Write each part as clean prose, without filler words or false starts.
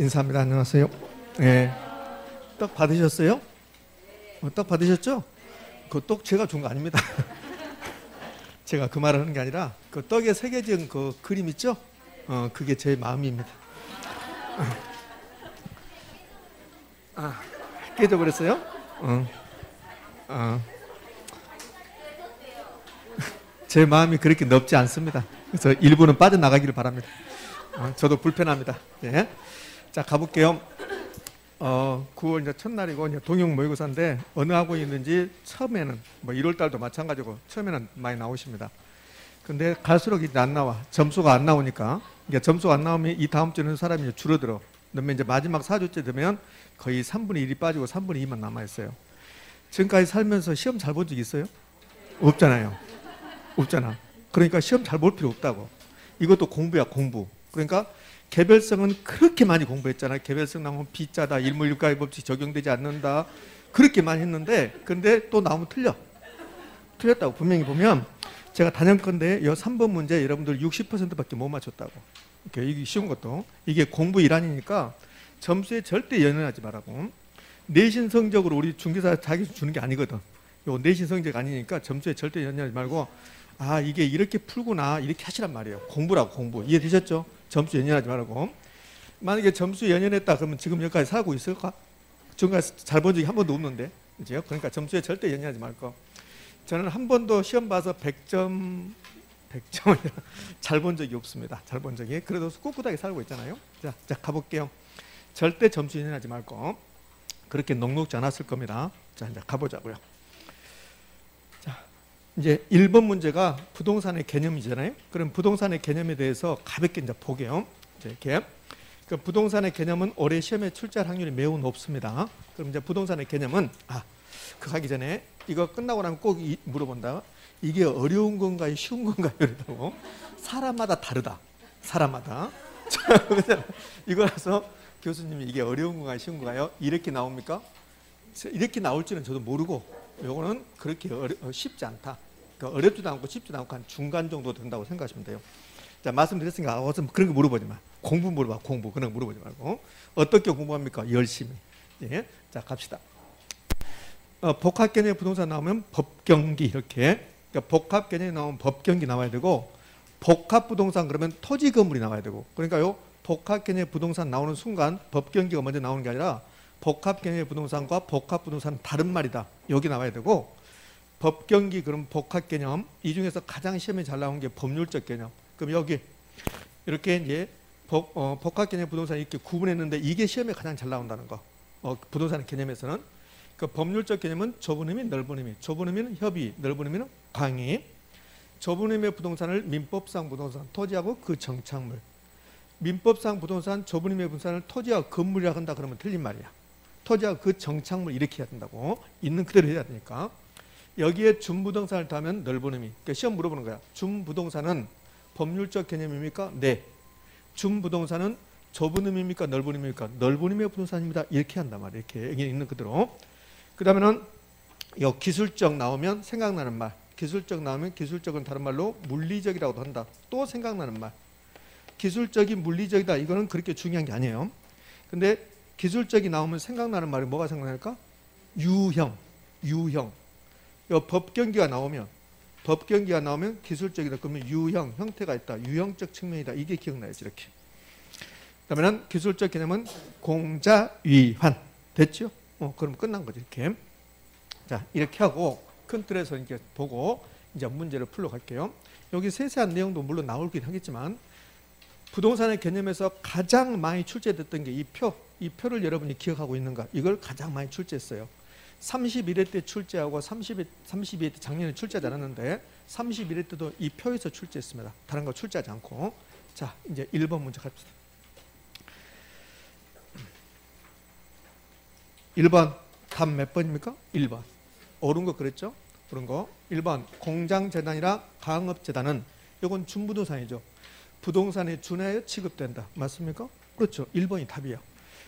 인사합니다. 안녕하세요. 예. 떡 받으셨어요? 떡 받으셨죠? 그 떡 제가 준 거 아닙니다. 제가 그 말을 하는 게 아니라 그 떡에 새겨진 그 그림 있죠? 그게 제 마음입니다. 깨져버렸어요? 제 마음이 그렇게 넓지 않습니다. 그래서 일부는 빠져나가기를 바랍니다. 저도 불편합니다. 예. 자, 가볼게요. 9월 이제 첫날이고 이제 동영 모의고사인데 어느 학원이 있는지 처음에는 뭐 1월 달도 마찬가지고 처음에는 많이 나오십니다. 근데 갈수록 이제 안 나와. 점수가 안 나오니까 이게 점수가 안 나오면 이 다음 주는 사람이 이제 줄어들어. 그러면 이제 마지막 4주째 되면 거의 3분의 1이 빠지고 3분의 2만 남아 있어요. 지금까지 살면서 시험 잘 본 적 있어요? 없잖아요. 없잖아. 그러니까 시험 잘 볼 필요 없다고. 이것도 공부야, 공부. 그러니까 개별성은 그렇게 많이 공부했잖아요. 개별성 나오면 B자다, 일무일가의 법칙 적용되지 않는다. 그렇게 많이 했는데 근데 또 나오면 틀려. 틀렸다고 분명히 보면 제가 단연컨대 이 3번 문제 여러분들 60%밖에 못 맞췄다고. 이게 쉬운 것도 이게 공부 일환이니까 점수에 절대 연연하지 말라고. 내신 성적으로 우리 중개사 자기 주는 게 아니거든. 요 내신 성적 아니니까 점수에 절대 연연하지 말고 이게 이렇게 풀구나 이렇게 하시란 말이에요. 공부라고 공부. 이해되셨죠? 점수 연연하지 말고. 만약에 점수 연연했다 그러면 지금 여기까지 살고 있을까? 지금까지 잘 본 적이 한 번도 없는데. 그죠? 그러니까 점수에 절대 연연하지 말고. 저는 한 번도 시험 봐서 100점 잘 본 적이 없습니다. 잘 본 적이. 그래도 꿋꿋하게 살고 있잖아요. 자 가볼게요. 절대 점수 연연하지 말고. 그렇게 녹록지 않았을 겁니다. 자, 이제 가보자고요. 자, 이제 1번 문제가 부동산의 개념이잖아요. 그럼 부동산의 개념에 대해서 가볍게 이제 보게요. 이렇게. 그 부동산의 개념은 올해 시험에 출제할 확률이 매우 높습니다. 그럼 이제 부동산의 개념은 그 하기 전에 이거 끝나고 나면 꼭 물어본다. 이게 어려운 건가요? 쉬운 건가요? 이러다고. 사람마다 다르다. 사람마다. 이거라서 교수님이 이게 어려운 건가요? 쉬운 건가요? 이렇게 나옵니까? 이렇게 나올 줄은 저도 모르고 요거는 그렇게 쉽지 않다. 그러니까 어렵지도 않고 쉽지도 않고 한 중간 정도 된다고 생각하시면 돼요. 자, 말씀드렸으니까 그런 거 물어보지 마. 공부 물어봐. 공부. 그런 거 물어보지 말고. 어떻게 공부합니까? 열심히. 예. 자, 갑시다. 복합 개념의 부동산 나오면 법경기 이렇게. 그러니까 복합 개념이 나오면 법경기 나와야 되고 복합 부동산 그러면 토지 건물이 나와야 되고. 그러니까요. 복합 개념의 부동산 나오는 순간 법경기가 먼저 나오는 게 아니라 복합 개념의 부동산과 복합 부동산은 다른 말이다. 여기 나와야 되고 법경기 그럼 복합 개념 이 중에서 가장 시험에 잘 나온 게 법률적 개념. 그럼 여기 이렇게 이제 복합 개념 부동산 이렇게 구분했는데 이게 시험에 가장 잘 나온다는 거. 부동산 개념에서는 그 법률적 개념은 좁은 의미, 넓은 의미. 좁은 의미는 협의, 넓은 의미는 강의. 좁은 의미의 부동산을 민법상 부동산, 토지하고 그 정착물. 민법상 부동산, 좁은 의미의 부동산을 토지와 건물이라고 한다 그러면 틀린 말이야. 토지와 그 정착물 이렇게 해야 된다고. 있는 그대로 해야 되니까. 여기에 준부동산을 더하면 넓은 의미. 그러니까 시험 물어보는 거야. 준부동산은 법률적 개념입니까? 네. 준부동산은 좁은 의미입니까? 넓은 의미입니까? 넓은 의미의 부동산입니다. 이렇게 한단 말이야. 이렇게 여기 있는 그대로. 그 다음에는 기술적 나오면 생각나는 말. 기술적 나오면 기술적은 다른 말로 물리적이라고도 한다. 또 생각나는 말. 기술적이 물리적이다. 이거는 그렇게 중요한 게 아니에요. 근데 기술적이 나오면 생각나는 말이 뭐가 생각날까? 유형. 법경기가 나오면 기술적이다. 그러면 유형, 형태가 있다. 유형적 측면이다. 이게 기억나야지 이렇게. 그러면 기술적 개념은 공자위환. 됐죠? 그럼 끝난 거죠. 이렇게. 자, 이렇게 하고 큰 틀에서 이렇게 보고 이제 문제를 풀러 갈게요. 여기 세세한 내용도 물론 나오긴 하겠지만 부동산의 개념에서 가장 많이 출제됐던 게 이 표를 여러분이 기억하고 있는가? 이걸 가장 많이 출제했어요. 31회 때 출제하고 32회 때 작년에 출제하지 않았는데 31회 때도 이 표에서 출제했습니다. 다른 거 출제하지 않고. 자, 이제 1번 문제 갑시다. 1번 답 몇 번입니까? 1번. 옳은 거 그랬죠? 옳은 거. 1번 공장재단이라 가흥업재단은 이건 준부동산이죠. 부동산에 준하여 취급된다. 맞습니까? 그렇죠. 1번이 답이야.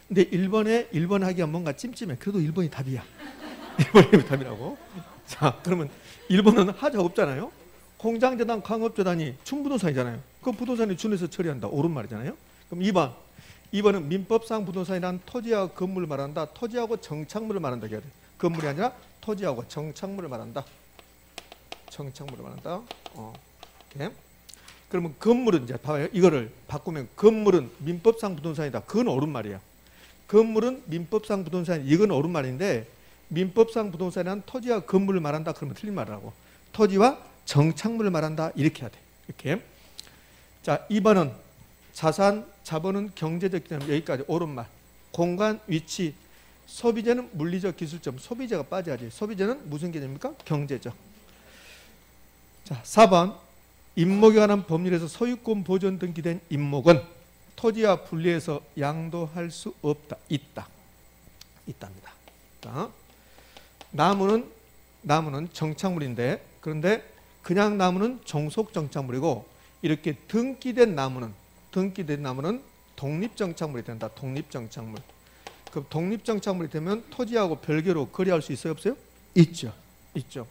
근데 1번 하기가 뭔가 찜찜해. 그래도 1번이 답이야. 1번이 답이라고. 자, 그러면 1번은 하자가 없잖아요. 공장재단, 가흥업재단이 준부동산이잖아요. 그 부동산이 준해서 처리한다. 옳은 말이잖아요. 그럼 2번 2번은 민법상 부동산이란 토지와 건물을 말한다. 토지하고 정착물을 말한다. 건물이 아니라 토지하고 정착물을 말한다. 정착물을 말한다. 오케이. 그러면 건물은 이제 봐봐요. 이거를 바꾸면 건물은 민법상 부동산이다. 그건 옳은 말이야. 건물은 민법상 부동산, 이건 옳은 말인데 민법상 부동산이란 토지와 건물을 말한다. 그러면 틀린 말이라고. 토지와 정착물을 말한다. 이렇게 해야 돼. 이렇게. 자, 2번은 자산, 자본은 경제적 개념. 여기까지 옳은 말. 공간, 위치, 소비재는 물리적 기술점. 소비재가 빠져야지. 소비재는 무슨 개념입니까? 경제적. 자, 4번 임목에 관한 법률에서 소유권 보존 등기된 임목은 토지와 분리해서 양도할 수 없다. 있답니다. 자, 나무는 정착물인데, 그런데 그냥 나무는 종속 정착물이고 이렇게 등기된 나무는 독립 정착물이 된다. 독립 정착물. 그 독립 정착물이 되면 토지하고 별개로 거래할 수 있어요, 없어요? 있죠.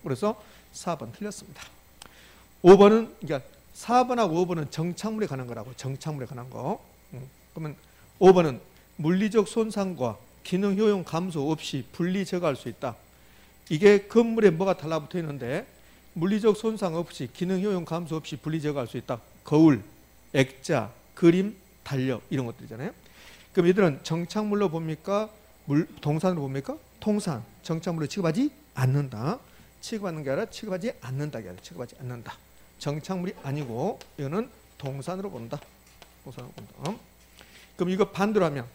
그래서 4번 틀렸습니다. 5번은, 그러니까 4번하고 5번은 정착물에 관한 거라고. 정착물에 관한 거. 그러면 5번은 물리적 손상과 기능 효용 감소 없이 분리 제거할 수 있다. 이게 건물에 뭐가 달라붙어 있는데 물리적 손상 없이 기능 효용 감소 없이 분리 제거할 수 있다. 거울, 액자, 그림, 달력 이런 것들이잖아요. 그럼 얘들은 정착물로 봅니까? 동산으로 봅니까? 통산. 정착물로 취급하지 않는다. 취급하는 게 아니라 취급하지 않는다. 취급하지 않는다. 정착물이 아니고 이거는 동산으로 본다. 동산으로 본다. 그럼 이거 반대로 하면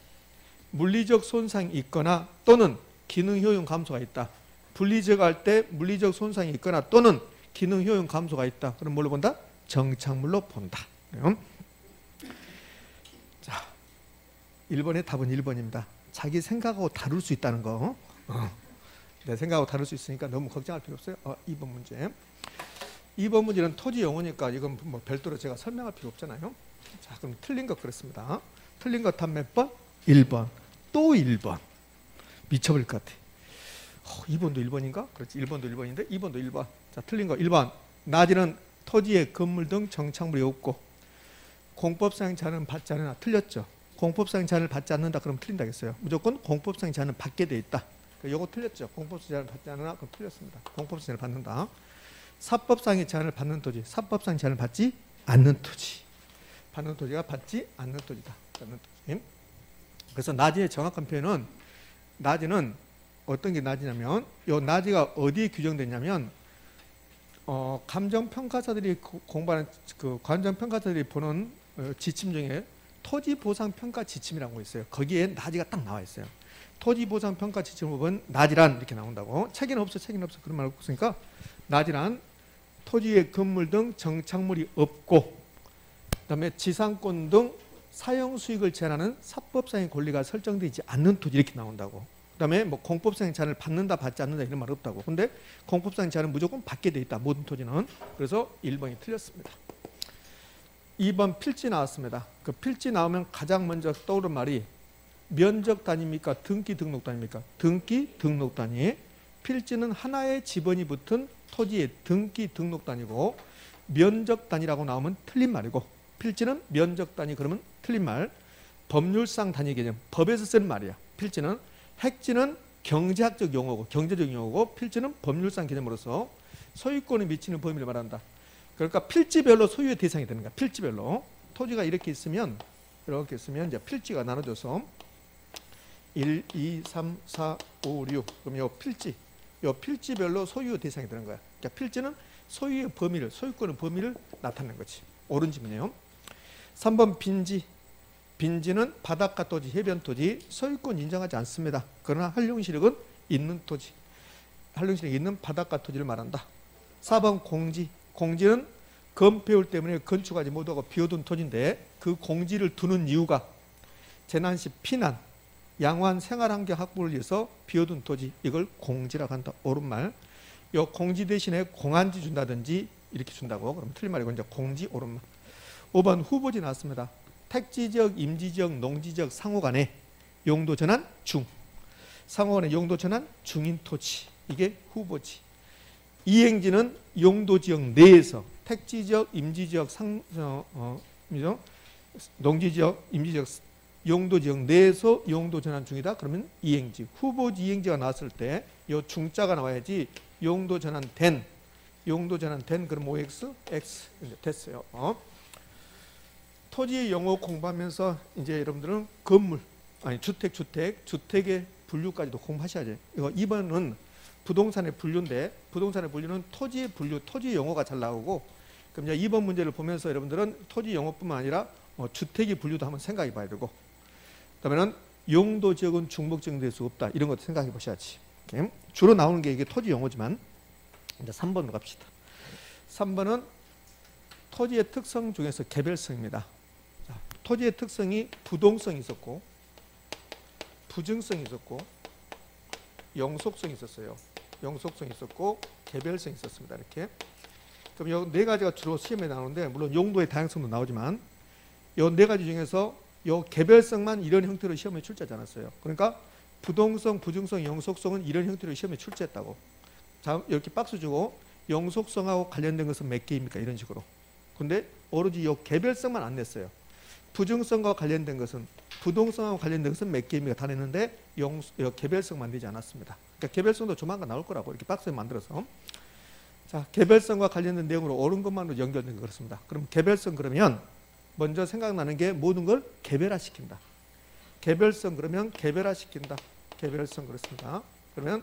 물리적 손상이 있거나 또는 기능 효용 감소가 있다. 분리 제거할 때 물리적 손상이 있거나 또는 기능 효용 감소가 있다. 그럼 뭘로 본다? 정착물로 본다. 자, 1번의 답은 1번입니다. 자기 생각하고 다룰 수 있다는 거. 내 생각하고 다룰 수 있으니까 너무 걱정할 필요 없어요. 2번 문제. 2번 문제는 토지 용어니까 이건 뭐 별도로 제가 설명할 필요 없잖아요. 자, 그럼 틀린 것 그렇습니다. 틀린 것 한 몇 번? 1번. 또 1번. 미쳐버릴 것 같아. 2번도 1번인가? 그렇지. 1번도 1번인데 2번도 1번. 자, 틀린 거 1번. 낮에는 토지에 건물 등 정착물이 없고 공법상 제한은 받지 않으나. 틀렸죠. 공법상 제한을 받지 않는다. 그럼 틀린다겠어요. 무조건 공법상 제한은 받게 돼 있다. 요거 틀렸죠. 공법상 제한을 받지 않으나. 그럼 틀렸습니다. 공법상 제한을 받는다. 사법상의 제한을 받는 토지. 사법상 제한을 받지 않는 토지. 받는 토지가 받지 않는 토지다. 받는 토지. 그래서 낮이의 정확한 표현은 낮이는 어떤 게 낮이냐면 요 낮이가 어디에 규정됐냐면 감정평가사들이 공부하는 그 감정평가사들이 보는 지침 중에 토지보상평가 지침이라는 거 있어요. 거기에 낮이가 딱 나와 있어요. 토지보상평가 지침을 보면 낮이란 이렇게 나온다고. 책에는 없어. 그런 말 없으니까 낮이란 토지의 건물 등 정착물이 없고 그다음에 지상권 등 사용 수익을 제한하는 사법상의 권리가 설정되지 않는 토지 이렇게 나온다고. 그다음에 뭐 공법상의 제한을 받는다 받지 않는다 이런 말 없다고. 근데 공법상의 제한은 무조건 받게 돼 있다. 모든 토지는. 그래서 1번이 틀렸습니다. 2번 필지 나왔습니다. 그 필지 나오면 가장 먼저 떠오른 말이 면적 단위입니까? 등기 등록 단위입니까? 등기 등록 단위. 필지는 하나의 지번이 붙은 토지의 등기 등록 단위고 면적 단위라고 나오면 틀린 말이고 필지는 면적 단위 그러면 틀린 말. 법률상 단위 개념. 법에서 쓰는 말이야. 필지는. 핵지는 경제학적 용어고 경제적 용어고 필지는 법률상 개념으로서 소유권에 미치는 범위를 말한다. 그러니까 필지별로 소유의 대상이 되는 거야. 필지별로. 토지가 이렇게 있으면 이제 필지가 나눠져서 1, 2, 3, 4, 5, 6 그럼 요 필지별로 소유의 대상이 되는 거야. 그러니까 필지는 소유의 범위를 소유권의 범위를 나타내는 거지. 옳은 질문이에요. 3번 빈지는 바닷가 토지, 해변 토지, 소유권 인정하지 않습니다. 그러나 한룡시력은 있는 토지, 한룡시력이 있는 바닷가 토지를 말한다. 4번 공지는 건폐율 때문에 건축하지 못하고 비워둔 토지인데 그 공지를 두는 이유가 재난시 피난, 양호한 생활환경 확보를 위해서 비워둔 토지, 이걸 공지라고 한다. 옳은 말. 요 공지 대신에 공안지 준다든지 이렇게 준다고. 그럼 틀린 말이고 이제 공지 옳은 말. 5번 후보지 나왔습니다. 택지지역, 임지지역, 농지지역 상호 간의 용도 전환 중. 상호 간의 용도 전환 중인 토지. 이게 후보지. 이행지는 용도지역 내에서 택지지역, 임지지역, 농지지역, 임지지역 용도 지역 내에서 용도 전환 중이다. 그러면 이행지. 후보지 이행지가 나왔을 때 요 중자가 나와야지 용도 전환된. 용도 전환된 그럼 OX, X 이제 됐어요. 토지 용어 공부하면서 이제 여러분들은 건물, 아니 주택의 분류까지도 공부하셔야죠. 이거 2번은 부동산의 분류인데 부동산의 분류는 토지의 분류, 토지 용어가 잘 나오고 그럼 이제 2번 문제를 보면서 여러분들은 토지 용어뿐만 아니라 주택의 분류도 한번 생각해 봐야 되고 그다음에는 용도 지역은 중복지역될 수 없다. 이런 것도 생각해 보셔야지. 이렇게. 주로 나오는 게 이게 토지 용어지만 이제 3번으로 갑시다. 3번은 토지의 특성 중에서 개별성입니다. 자, 토지의 특성이 부동성이 있었고 부증성이 있었고 영속성이 있었어요. 영속성이 있었고 개별성이 있었습니다. 이렇게. 그럼 이 네 가지가 주로 시험에 나오는데 물론 용도의 다양성도 나오지만 이 네 가지 중에서 이 개별성만 이런 형태로 시험에 출제하지 않았어요. 그러니까 부동성, 부증성, 영속성은 이런 형태로 시험에 출제했다고. 자, 이렇게 박스 주고 영속성하고 관련된 것은 몇 개입니까? 이런 식으로. 근데 오로지 이 개별성만 안 냈어요. 부증성과 관련된 것은 부동성하고 관련된 것은 몇 개입니까? 다 냈는데 개별성만 내지 않았습니다. 그러니까 개별성도 조만간 나올 거라고 이렇게 박스에 만들어서. 자, 개별성과 관련된 내용으로 옳은 것만으로 연결된 거 그렇습니다. 그럼 개별성 그러면 먼저 생각나는 게 모든 걸 개별화시킨다. 개별성 그러면 개별화시킨다. 개별성 그렇습니다. 그러면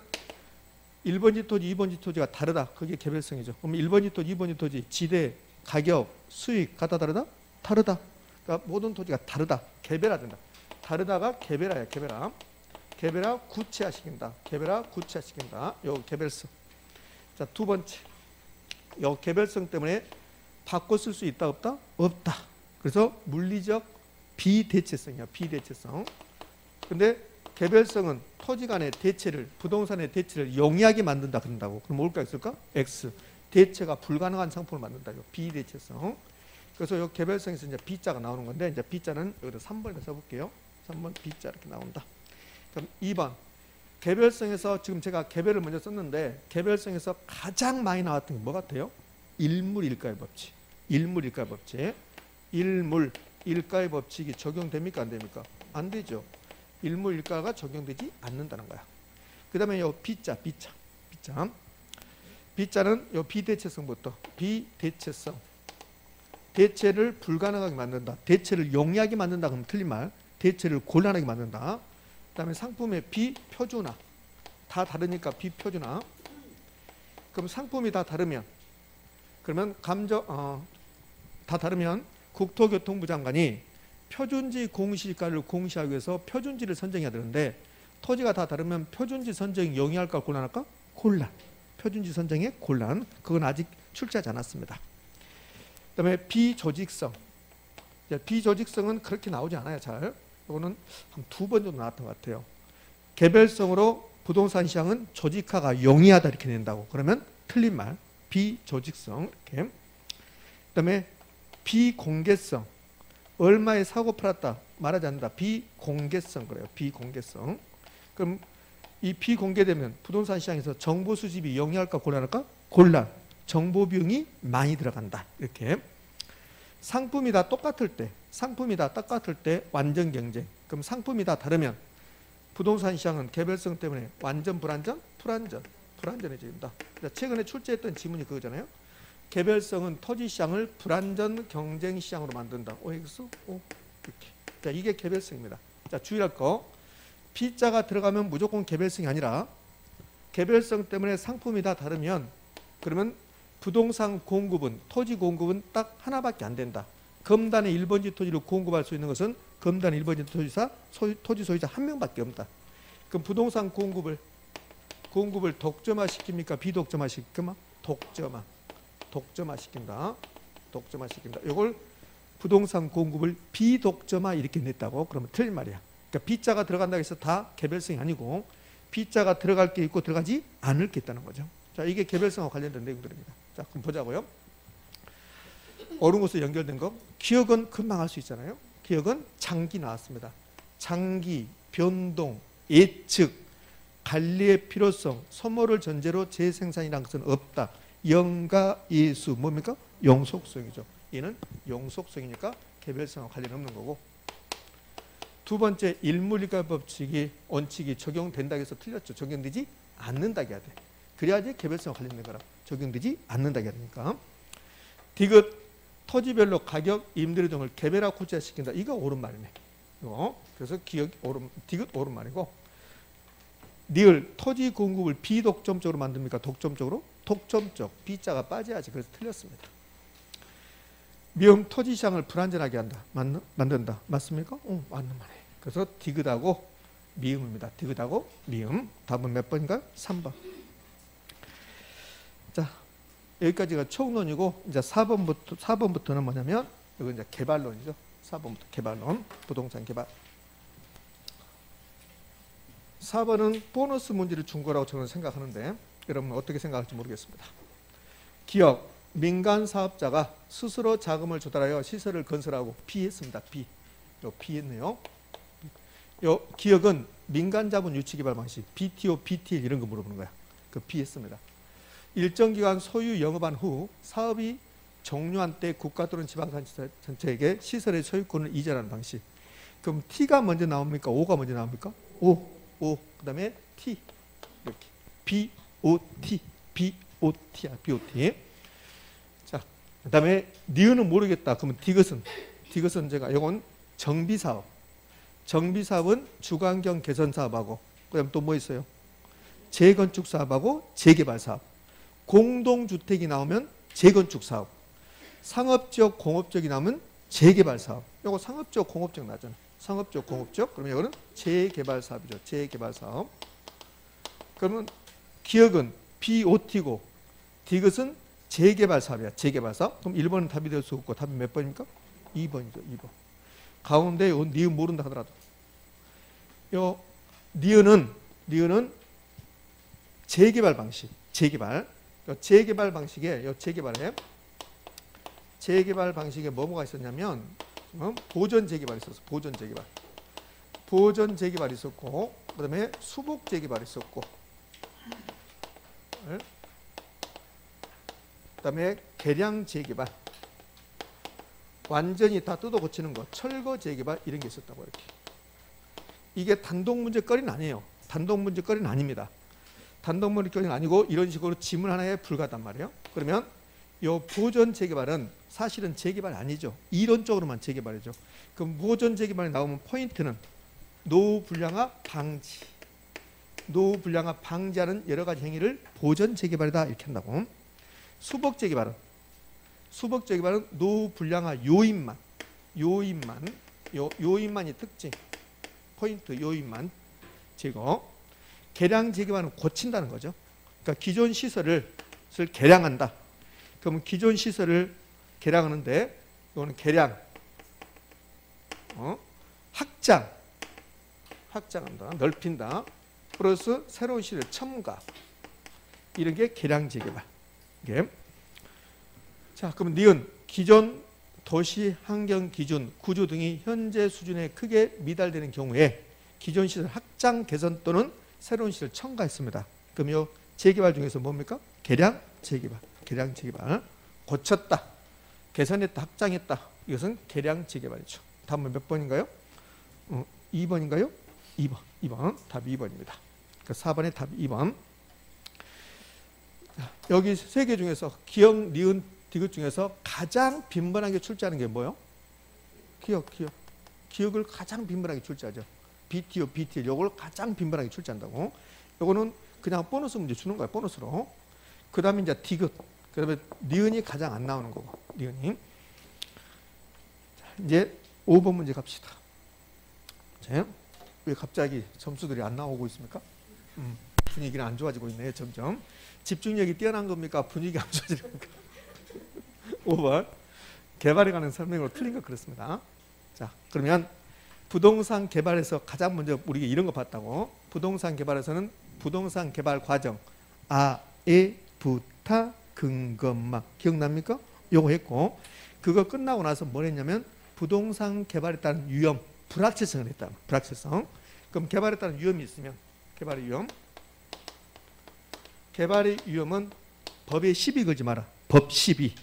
1번지 토지, 2번지 토지가 다르다. 그게 개별성이죠. 그럼 1번지 토지, 2번지 토지 지대, 가격, 수익 갖다 다르다? 다르다. 그러니까 모든 토지가 다르다. 개별화된다. 다르다가 개별화야. 개별화. 개별화 구체화시킨다. 개별화 구체화시킨다. 요 개별성. 자, 두 번째. 요 개별성 때문에 바꿔 쓸 수 있다 없다? 없다. 그래서 물리적 비대체성이야. 비대체성. 근데 개별성은 토지 간의 대체를 부동산의 대체를 용이하게 만든다 그런다고. 그럼 뭘까 있을까? X. 대체가 불가능한 상품을 만든다. 이거 비대체성. 그래서 이 개별성에서 이제 B자가 나오는 건데 이제 B자는 여기다 3번에 써볼게요. 3번 B자 이렇게 나온다. 그럼 2번 개별성에서 지금 제가 개별을 먼저 썼는데 개별성에서 가장 많이 나왔던 게 뭐 같아요? 일물일가의 법칙. 일물일가의 법칙. 일물 일가의 법칙이 적용됩니까? 안 됩니까? 안 되죠. 일물일가가 적용되지 않는다는 거야. 그 다음에 요 B자. B자는 요 비대체성부터 비대체성. 대체를 불가능하게 만든다. 대체를 용이하게 만든다. 그러면 틀린 말. 대체를 곤란하게 만든다. 그 다음에 상품의 비표준화. 다 다르니까 비표준화. 그럼 상품이 다 다르면 그러면 다 다르면 국토교통부 장관이 표준지 공시가를 공시하기 위해서 표준지를 선정해야 되는데 토지가 다 다르면 표준지 선정이 용이할까 곤란할까? 곤란. 표준지 선정에 곤란. 그건 아직 출제하지 않았습니다. 그 다음에 비조직성. 비조직성은 그렇게 나오지 않아요. 잘. 이거는 한 2번 정도 나왔던 것 같아요. 개별성으로 부동산 시장은 조직화가 용이하다 이렇게 낸다고. 그러면 틀린 말. 비조직성. 이렇게. 그 다음에 비공개성. 얼마에 사고 팔았다 말하지 않는다. 비공개성 그래요. 비공개성. 그럼 이 비공개되면 부동산 시장에서 정보 수집이 용이할까 곤란할까? 곤란. 정보 비용이 많이 들어간다. 이렇게. 상품이 다 똑같을 때 완전 경쟁. 그럼 상품이 다 다르면 부동산 시장은 개별성 때문에 완전 불안전? 불안전해집니다. 최근에 출제했던 지문이 그거잖아요. 개별성은 토지 시장을 불안전 경쟁 시장으로 만든다. OX, O 이렇게. 자, 이게 개별성입니다. 자, 주의할 거. P자가 들어가면 무조건 개별성이 아니라 개별성 때문에 상품이 다 다르면 그러면 부동산 공급은 토지 공급은 딱 하나밖에 안 된다. 검단의 1번지 토지를 공급할 수 있는 것은 검단의 1번지 토지 소유자 한 명밖에 없다. 그럼 부동산 공급을 독점화 시킵니까? 비독점화 시킵니까? 독점화 시킨다. 이걸 부동산 공급을 비독점화 이렇게 냈다고. 그러면 틀린 말이야. 그러니까 B자가 들어간다고 해서 다 개별성이 아니고 B자가 들어갈 게 있고 들어가지 않을 게 있다는 거죠. 자, 이게 개별성과 관련된 내용들입니다. 자, 그럼 보자고요. 옳은 것으로 연결된 거. 기억은 금방 할 수 있잖아요. 기억은 장기 나왔습니다. 장기, 변동, 예측, 관리의 필요성, 소모를 전제로 재생산이라는 것은 없다. 영가, 예수, 뭡니까? 용속성이죠. 얘는 용속성이니까 개별성과 관련 없는 거고. 두 번째 일물이가 법칙이 원칙이 적용된다 해서 틀렸죠. 적용되지 않는다 해야 돼. 그래야지 개별성 관련된 거라. 적용되지 않는다 해야 되니까. 디귿 토지별로 가격, 임대료 등을 개별화 구체화시킨다. 이거 옳은 말이네. 이거. 그래서 디귿 옳은 말이고. 니을 토지 공급을 비독점적으로 만듭니까? 독점적으로? 독점적. B자가 빠져야지. 그래서 틀렸습니다. 미음 토지 시장을 불안전하게 한다. 만든다. 맞습니까? 맞는 말이에요. 그래서 디귿하고 미음입니다. 디귿하고 미음. 답은 몇 번인가요? 3번. 자, 여기까지가 총론이고 이제 4번부터는 뭐냐면 이건 이제 개발론이죠. 4번부터 개발론. 부동산 개발. 4번은 보너스 문제를 준 거라고 저는 생각하는데 여러분 어떻게 생각할지 모르겠습니다. 기업, 민간 사업자가 스스로 자금을 조달하여 시설을 건설하고 B했습니다. B. 요 B했네요. 요 기업은 민간 자본 유치 개발 방식 BTO, BTL 이런 거 물어보는 거야. 그 B했습니다. 일정 기간 소유 영업한 후 사업이 종료한 때 국가 또는 지방자치단체에게 시설의 소유권을 이전하는 방식. 그럼 T가 먼저 나옵니까? O가 먼저 나옵니까? O. 그다음에 T. 이렇게. BOT. BOT야. BOT. 자, 그다음에 니은은 모르겠다. 그러면 디귿은 제가 이건 정비사업. 정비사업은 주관경 개선 사업하고 그다음 또 뭐 있어요? 재건축 사업하고 재개발 사업. 공동주택이 나오면 재건축 사업. 상업적, 공업적이 나오면 재개발 사업. 이거 상업적, 공업적 나잖아. 상업적, 공업적. 그러면 이거는 재개발 사업이죠. 재개발 사업. 그러면 기억은 BOT고 디귿은 재개발 사업이야. 재개발 사업. 그럼 1번은 답이 될 수 없고 답이 몇 번입니까? 2번이죠. 2번. 가운데 요 니은 모른다 하더라도 요 니은은 재개발 방식. 재개발. 요 재개발 방식에 재개발 방식에 뭐가 있었냐면 보전 재개발이 있었어. 보전 재개발이 있었고 그다음에 수복 재개발이 있었고 그다음에 개량 재개발 완전히 다 뜯어 고치는 거 철거 재개발 이런 게 있었다고 이렇게. 이게 단독 문제거리는 아니에요. 단독 문제거리는 아닙니다. 단독 문제거리는 아니고 이런 식으로 지문 하나에 불과하단 말이에요. 그러면 이 보전 재개발은 사실은 재개발 아니죠. 이론적으로만 재개발이죠. 그럼 보전 재개발이 나오면 포인트는 노후 불량화 방지. 노후 불량화 방지하는 여러 가지 행위를 보전 재개발이다 이렇게 한다고. 수복 재개발은 노후 불량화 요인만이 특징. 포인트 요인만 제거. 개량 재개발은 고친다는 거죠. 그러니까 기존 시설을 개량한다. 그러면 기존 시설을 개량하는데 이거는 개량, 확장한다, 넓힌다. 플러스 새로운 시설 첨가. 이런 게 개량 재개발. 이게. 자, 그럼 니은 기존 도시 환경 기준, 구조 등이 현재 수준에 크게 미달되는 경우에 기존 시설 확장, 개선 또는 새로운 시설 첨가했습니다. 그럼 요 재개발 중에서 뭡니까? 개량 재개발. 고쳤다, 개선했다, 확장했다. 이것은 개량 재개발이죠. 다음은 몇 번인가요? 2번인가요? 2번. 답이 2번입니다. 그러니까 4번의 답이 2번. 여기 세 개 중에서 기억, 니은, 디귿 중에서 가장 빈번하게 출제하는 게 뭐예요? 기억을 가장 빈번하게 출제하죠. BTO, BTL 요걸 가장 빈번하게 출제한다고. 요거는 그냥 보너스 문제 주는 거야. 보너스로. 그 다음에 이제 디귿. 그 다음에 니은이 가장 안 나오는 거고. 니은이. 자, 이제 5번 문제 갑시다. 자, 왜 갑자기 점수들이 안 나오고 있습니까? 분위기는 안 좋아지고 있네요. 점점. 집중력이 뛰어난 겁니까? 분위기가 안 좋아지는 겁니까? 5번. 개발에 관한 설명으로 틀린 거 그렇습니다. 자, 그러면 부동산 개발에서 가장 먼저 우리가 이런 거 봤다고. 부동산 개발에서는 부동산 개발 과정 아에 부타 근검막 기억납니까? 요거 했고 그거 끝나고 나서 뭘 했냐면 부동산 개발에 따른 위험, 불확실성을 했다. 불확실성. 그럼 개발에 따른 위험이 있으면 개발의 위험은 법에 시비 걸지 마라. 법 시비.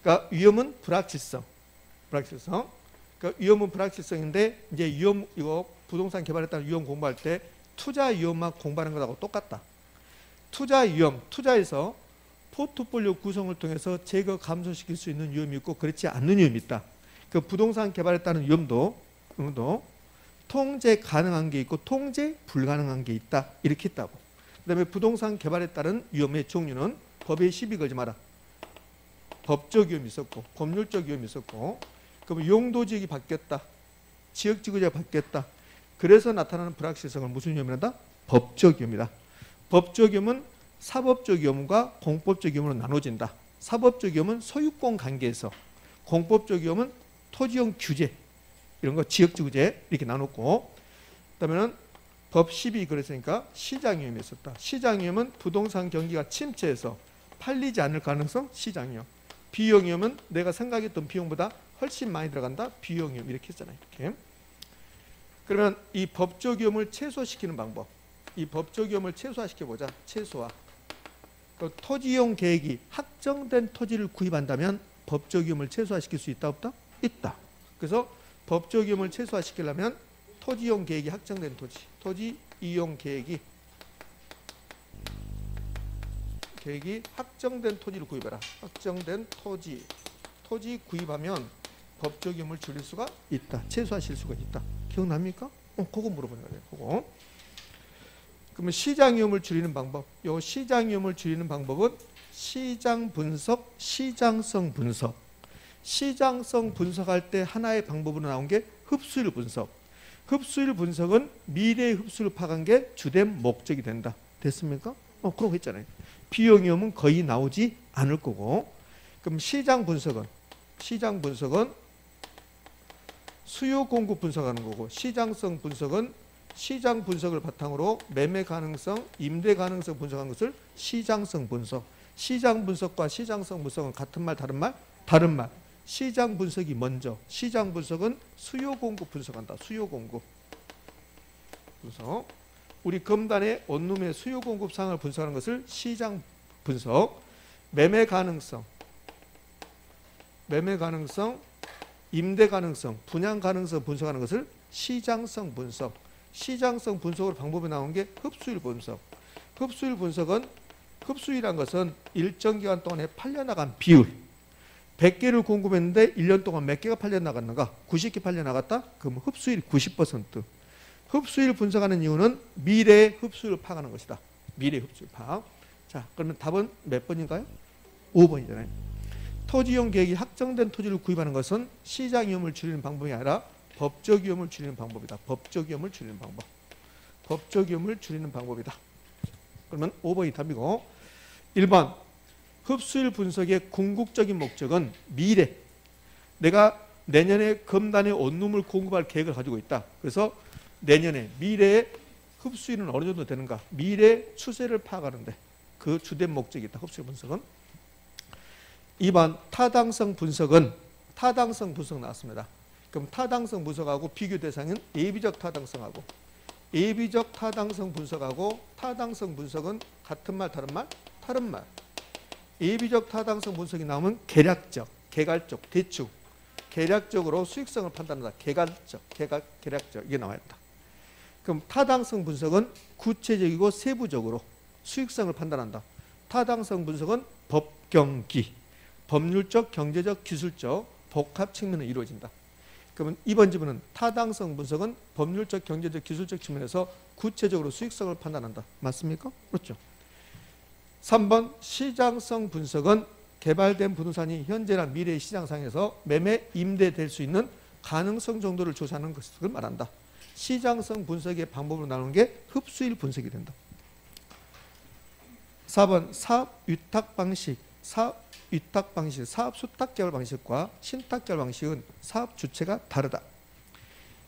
그러니까 위험은 불확실성. 그러니까 위험은 불확실성인데 이제 위험 이거 부동산 개발에 따른 위험 공부할 때 투자 위험만 공부하는 것하고 똑같다. 투자 위험, 투자에서 포트폴리오 구성을 통해서 제거 감소시킬 수 있는 위험이 있고 그렇지 않는 위험이 있다. 그 부동산 개발에 따른 위험도 통제 가능한 게 있고 통제 불가능한 게 있다. 이렇게 했다고. 그다음에 부동산 개발에 따른 위험의 종류는 법에 시비 걸지 마라. 법적 위험이 있었고 법률적 위험이 있었고 그럼 용도 지역이 바뀌었다. 지역 지구제가 바뀌었다. 그래서 나타나는 불확실성을 무슨 위험이란다? 법적 위험이다. 법적 위험은 사법적 위험과 공법적 위험으로 나눠진다. 사법적 위험은 소유권 관계에서, 공법적 위험은 토지용 규제 이런 거 지역지구제 이렇게 나눴고, 그다음에는 법 12 그랬으니까 시장 위험이 있었다. 시장 위험은 부동산 경기가 침체해서 팔리지 않을 가능성 시장 위험. 비용 위험은 내가 생각했던 비용보다 훨씬 많이 들어간다. 비용 위험 이렇게 했잖아요. 이렇게. 그러면 이 법적 위험을 최소화시키는 방법. 이 법적 위험을 최소화시켜 보자. 최소화. 그 토지용 계획이 확정된 토지를 구입한다면 법적 위험을 최소화시킬 수 있다 없다? 있다. 그래서 법적 위험을 최소화시키려면 토지용 계획이 확정된 토지, 토지 이용 계획이 확정된 토지를 구입해라. 확정된 토지 구입하면 법적 위험을 줄일 수가 있다. 최소화시킬 수가 있다. 기억납니까? 그거 물어보는 거예요. 그거. 그러면 시장 위험을 줄이는 방법. 요 시장 위험을 줄이는 방법은 시장 분석, 시장성 분석. 시장성 분석할 때 하나의 방법으로 나온 게 흡수율 분석. 흡수율 분석은 미래의 흡수를 파악한 게 주된 목적이 된다. 됐습니까? 그런 거 했잖아요. 비용 위험은 거의 나오지 않을 거고. 그럼 시장 분석은 수요 공급 분석하는 거고, 시장성 분석은 시장 분석을 바탕으로 매매 가능성, 임대 가능성 분석하는 것을 시장성 분석. 시장 분석과 시장성 분석은 같은 말, 다른 말? 다른 말. 시장 분석이 먼저. 시장 분석은 수요 공급 분석한다. 수요 공급 분석. 우리 검단의 원룸의 수요 공급 상황을 분석하는 것을 시장 분석. 매매 가능성, 임대 가능성, 분양 가능성 분석하는 것을 시장성 분석. 시장성 분석으로 방법이 나온 게 흡수율 분석. 흡수율 분석은, 흡수율이란 것은 일정 기간 동안에 팔려나간 비율. 100개를 공급했는데 1년 동안 몇 개가 팔려나갔는가? 90개 팔려나갔다? 그럼 흡수율이 90%. 흡수율 분석하는 이유는 미래의 흡수율을 파악하는 것이다. 미래의 흡수율 파악. 자, 그러면 답은 몇 번인가요? 5번이잖아요. 토지용 계획이 확정된 토지를 구입하는 것은 시장 위험을 줄이는 방법이 아니라 법적 위험을 줄이는 방법이다. 법적 위험을 줄이는 방법. 법적 위험을 줄이는 방법이다. 그러면 5번이 답이고, 1번 흡수율 분석의 궁극적인 목적은 미래. 내가 내년에 검단의 원룸을 공급할 계획을 가지고 있다. 그래서 내년에 미래의 흡수율은 어느 정도 되는가? 미래 추세를 파악하는데 그 주된 목적이 있다. 흡수율 분석은. 2번 타당성 분석은, 타당성 분석 나왔습니다. 그럼 타당성 분석하고 비교 대상은 예비적 타당성하고, 예비적 타당성 분석하고 타당성 분석은 같은 말, 다른 말? 다른 말. 예비적 타당성 분석이 나오면 계략적, 개괄적, 대충, 계략적으로 수익성을 판단한다. 계략적 이게 나와있다. 그럼 타당성 분석은 구체적이고 세부적으로 수익성을 판단한다. 타당성 분석은 법경기, 법률적, 경제적, 기술적 복합 측면으로 이루어진다. 그러면 이번 지문은 타당성 분석은 법률적, 경제적, 기술적 측면에서 구체적으로 수익성을 판단한다. 맞습니까? 그렇죠. 3번 시장성 분석은 개발된 부동산이 현재나 미래의 시장상에서 매매, 임대될 수 있는 가능성 정도를 조사하는 것을 말한다. 시장성 분석의 방법으로 나오는 게 흡수율 분석이 된다. 4번 사업 위탁 방식, 사업 수탁 계열 방식과 신탁 계열 방식은 사업 주체가 다르다.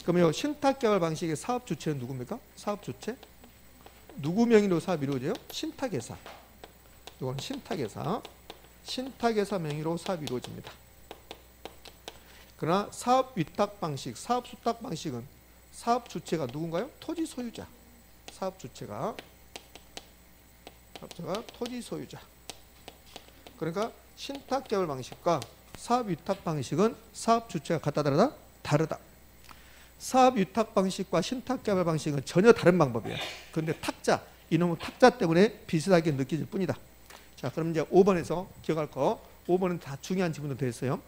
그러면 신탁 계열 방식의 사업 주체는 누굽니까? 사업 주체? 누구 명의로 사업이 이루어져요? 신탁회사. 이건 신탁회사. 신탁회사 명의로 사업이 이루어집니다. 그러나 사업 위탁 방식, 사업 수탁 방식은 사업 주체가 누군가요? 토지 소유자. 사업 주체가 토지 소유자. 그러니까 신탁 계열 방식과 사업 위탁 방식은 사업 주체가 같다 다르다? 다르다. 사업 위탁 방식과 신탁 개발 방식은 전혀 다른 방법이에요. 그런데 탁자, 이놈의 탁자 때문에 비슷하게 느껴질 뿐이다. 자, 그럼 이제 5번에서 기억할 거. 5번은 다 중요한 지문도 되어 있어요.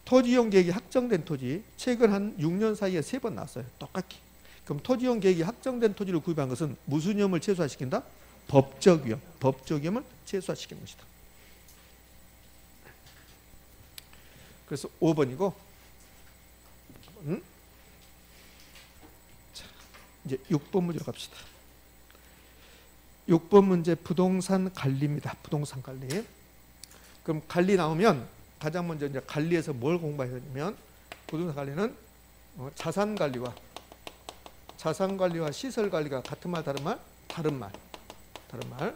토지이용 계획이 확정된 토지, 최근 한 6년 사이에 3번 나왔어요. 똑같이. 그럼 토지이용 계획이 확정된 토지를 구입한 것은 무슨 위험을 최소화시킨다? 법적 위험. 법적 위험을 최소화시키는 것이다. 그래서 5번이고, 자, 이제 6번 문제로 갑시다. 6번 문제 부동산 관리입니다. 부동산 관리. 그럼 관리 나오면 가장 먼저 이제 관리에서 뭘 공부해야 되냐면 부동산 관리는 자산 관리와 시설 관리가 같은 말 다른 말? 다른 말.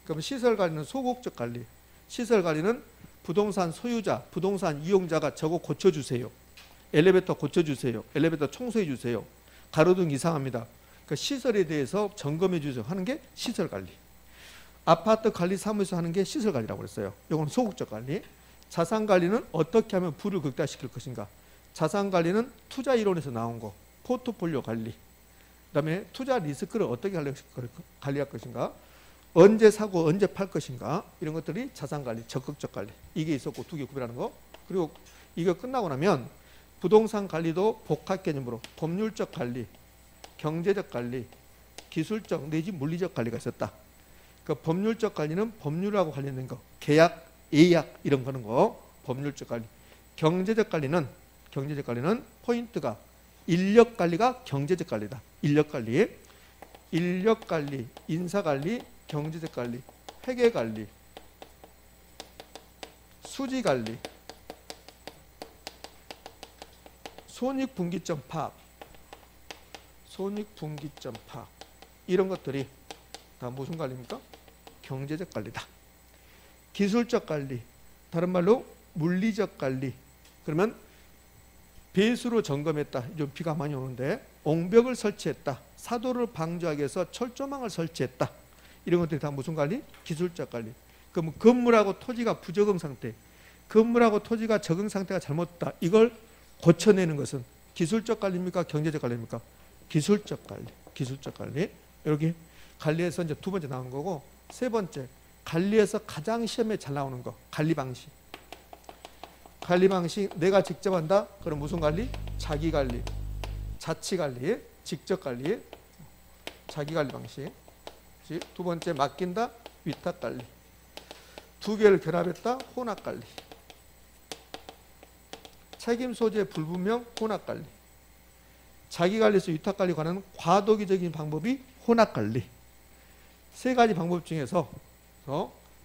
그럼 시설 관리는 소극적 관리. 시설 관리는 부동산 소유자, 부동산 이용자가 저거 고쳐주세요. 엘리베이터 고쳐주세요. 엘리베이터 청소해주세요. 가로등 이상합니다. 그 시설에 대해서 점검해 주세요 하는 게 시설 관리. 아파트 관리 사무소 하는 게 시설 관리라고 그랬어요. 이건 소극적 관리. 자산 관리는 어떻게 하면 부를 극대화시킬 것인가. 자산 관리는 투자 이론에서 나온 거. 포트폴리오 관리. 그다음에 투자 리스크를 어떻게 관리할 것인가. 언제 사고 언제 팔 것인가. 이런 것들이 자산 관리, 적극적 관리. 이게 있었고 두 개 구별하는 거. 그리고 이거 끝나고 나면 부동산 관리도 복합 개념으로 법률적 관리, 경제적 관리, 기술적 내지 물리적 관리가 있었다. 그 법률적 관리는 법률하고 관련된 거, 계약, 예약 이런 거는 거, 법률적 관리. 경제적 관리는 포인트가 인력 관리가 경제적 관리다. 인력 관리, 인사 관리, 경제적 관리, 회계 관리, 수지 관리, 손익분기점 파악, 이런 것들이 다 무슨 관리입니까? 경제적 관리다. 기술적 관리, 다른 말로 물리적 관리. 그러면 배수로 점검했다. 좀 비가 많이 오는데 옹벽을 설치했다. 사도를 방지하기 위해서 철조망을 설치했다. 이런 것들이 다 무슨 관리? 기술적 관리. 그럼 건물하고 토지가 부적응 상태, 건물하고 토지가 적응 상태가 잘못됐다. 이걸 고쳐내는 것은 기술적 관리입니까? 경제적 관리입니까? 기술적 관리. 이렇게 관리에서 이제 두 번째 나온 거고, 세 번째 관리에서 가장 시험에 잘 나오는 거, 관리 방식. 내가 직접 한다. 그럼 무슨 관리? 자기 관리, 자치 관리, 직접 관리, 자기 관리 방식. 두 번째 맡긴다. 위탁 관리. 두 개를 결합했다. 혼합 관리. 책임 소재 불분명 혼합 관리. 자기 관리에서 위탁 관리 관한 과도기적인 방법이 혼합 관리. 세 가지 방법 중에서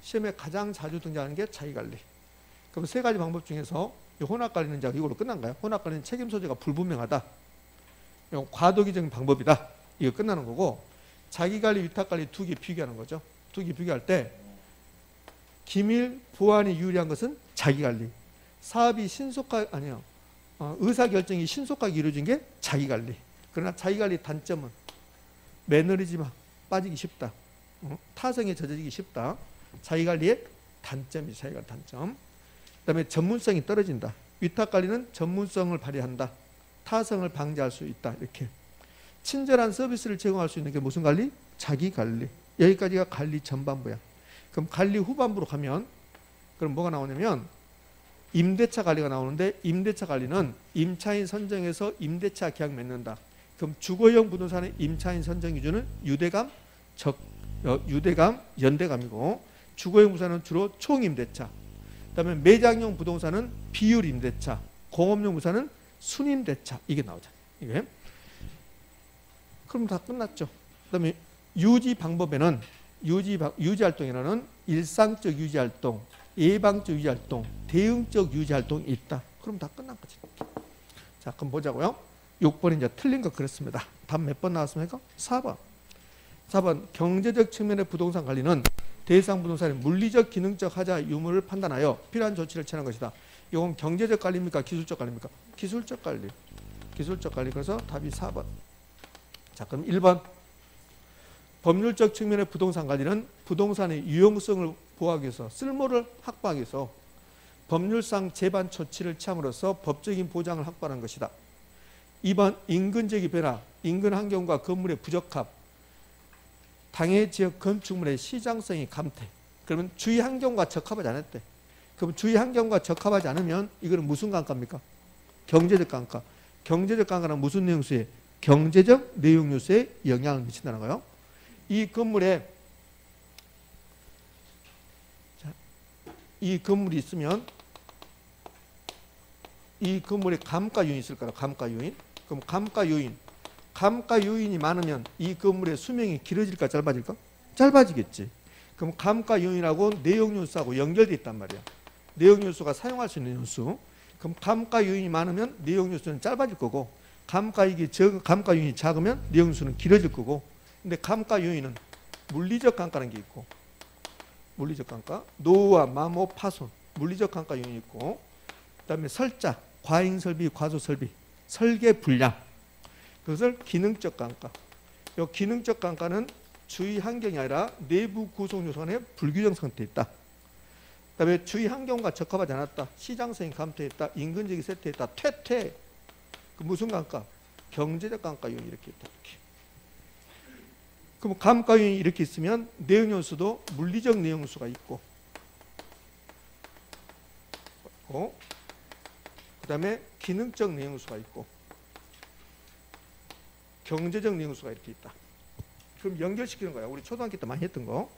시험에 가장 자주 등장하는 게 자기 관리. 그럼 세 가지 방법 중에서 이 혼합 관리는 이제 이걸로 끝난가요? 혼합 관리는 책임 소재가 불분명하다. 이건 과도기적인 방법이다. 이거 끝나는 거고, 자기 관리, 위탁 관리 두 개 비교하는 거죠. 두 개 비교할 때 기밀 보안이 유리한 것은 자기 관리. 사업이 의사결정이 신속하게 이루어진 게 자기 관리. 그러나 자기 관리 단점은 매너리즘에 빠지기 쉽다. 타성에 젖어지기 쉽다. 자기 관리의 단점이 자기 관리 단점. 그다음에 전문성이 떨어진다. 위탁 관리는 전문성을 발휘한다. 타성을 방지할 수 있다. 이렇게 친절한 서비스를 제공할 수 있는 게 무슨 관리? 자기 관리. 여기까지가 관리 전반부야. 그럼 관리 후반부로 가면 그럼 뭐가 나오냐면 임대차 관리가 나오는데, 임대차 관리는 임차인 선정해서 임대차 계약 맺는다. 그럼 주거용 부동산의 임차인 선정 기준은 유대감, 연대감이고, 주거용 부동산은 주로 총임대차. 그다음에 매장용 부동산은 비율 임대차, 공업용 부동산은 순임대차. 이게 나오잖아요. 이게. 그럼 다 끝났죠. 그다음에 유지 방법에는 유지 활동에는 일상적 유지 활동, 예방적 유지 활동, 대응적 유지 활동이 있다. 그럼 다 끝난 거지. 자, 그럼 보자고요. 6번 이제 틀린 거 그렇습니다. 답 몇 번 나왔습니까? 4번. 4번 경제적 측면의 부동산 관리는 대상 부동산의 물리적, 기능적 하자 유무를 판단하여 필요한 조치를 취하는 것이다. 이건 경제적 관리입니까? 기술적 관리입니까? 기술적 관리. 그래서 답이 4번. 자, 그럼 1번. 법률적 측면의 부동산 관리는 부동산의 유용성을 보호하기 위해서, 쓸모를 확보하기 위해서 법률상 재반 조치를 취함으로써 법적인 보장을 확보하는 것이다. 2번 인근지역의 변화, 인근 환경과 건물의 부적합, 당해 지역 건축물의 시장성이 감퇴. 그러면 주위 환경과 적합하지 않았대. 그럼 주위 환경과 적합하지 않으면 이거는 무슨 감가입니까? 경제적 감가. 경제적 감가는 무슨 내용 요소에? 경제적 내용 요소에 영향을 미친다는 거예요. 이 건물에 이 건물이 있으면 이 건물에 감가 요인이 있을 거라. 감가 요인. 그럼 감가 요인이 많으면 이 건물의 수명이 길어질까 짧아질까? 짧아지겠지. 그럼 감가 요인하고 내용 요소하고 연결되어 있단 말이야. 내용 요소가 사용할 수 있는 요소. 그럼 감가 요인이 많으면 내용 요소는 짧아질 거고, 감가 요인이 작으면 내용 요소는 길어질 거고. 근데 감가 요인은 물리적 감가라는 게 있고, 물리적 감가, 노후와 마모, 파손, 물리적 감가 요인이 있고, 그다음에 설자, 과잉 설비, 과소 설비, 설계 불량, 그것을 기능적 감가. 이 기능적 감가는 주위 환경이 아니라 내부 구성 요소 간에 불균형 상태에 있다. 그다음에 주위 환경과 적합하지 않았다. 시장성이 감퇴해 있다. 인근지역이 쇠퇴해 있다. 퇴퇴. 그 무슨 감가? 경제적 감가 요인이 이렇게 있다. 이렇게. 그럼 감가 요인이 이렇게 있으면 내용 요소도 물리적 내용 요소가 있고, 그다음에 기능적 내용 요소가 있고, 경제적 내용 요소가 이렇게 있다. 그럼 연결시키는 거야. 우리 초등학교 때 많이 했던 거.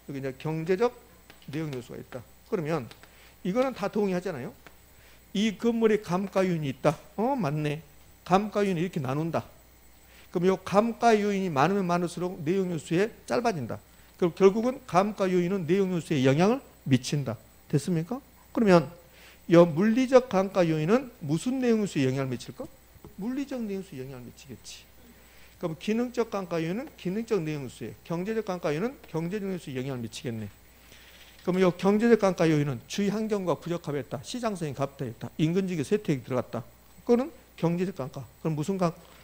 여기 이제 경제적 내용 요소가 있다. 그러면 이거는 다 동의하잖아요. 이 건물에 감가 요인이 있다. 맞네. 감가 요인이 이렇게 나눈다. 그럼 이 감가 요인이 많으면 많을수록 내용 요소에 짧아진다. 그럼 결국은 감가 요인은 내용 요소에 영향을 미친다. 됐습니까? 그러면 이 물리적 감가 요인은 무슨 내용 요소에 영향을 미칠까? 물리적 내용 요소에 영향을 미치겠지. 그럼 기능적 감가 요인은 기능적 내용 요소에, 경제적 감가 요인은 경제적 내용 요소에 영향을 미치겠네. 그럼 이 경제적 감가 요인은 주위 환경과 부적합했다. 시장성이 감퇴했다. 인근지역에 쇠퇴액이 들어갔다. 그거는 경제적 감가. 그럼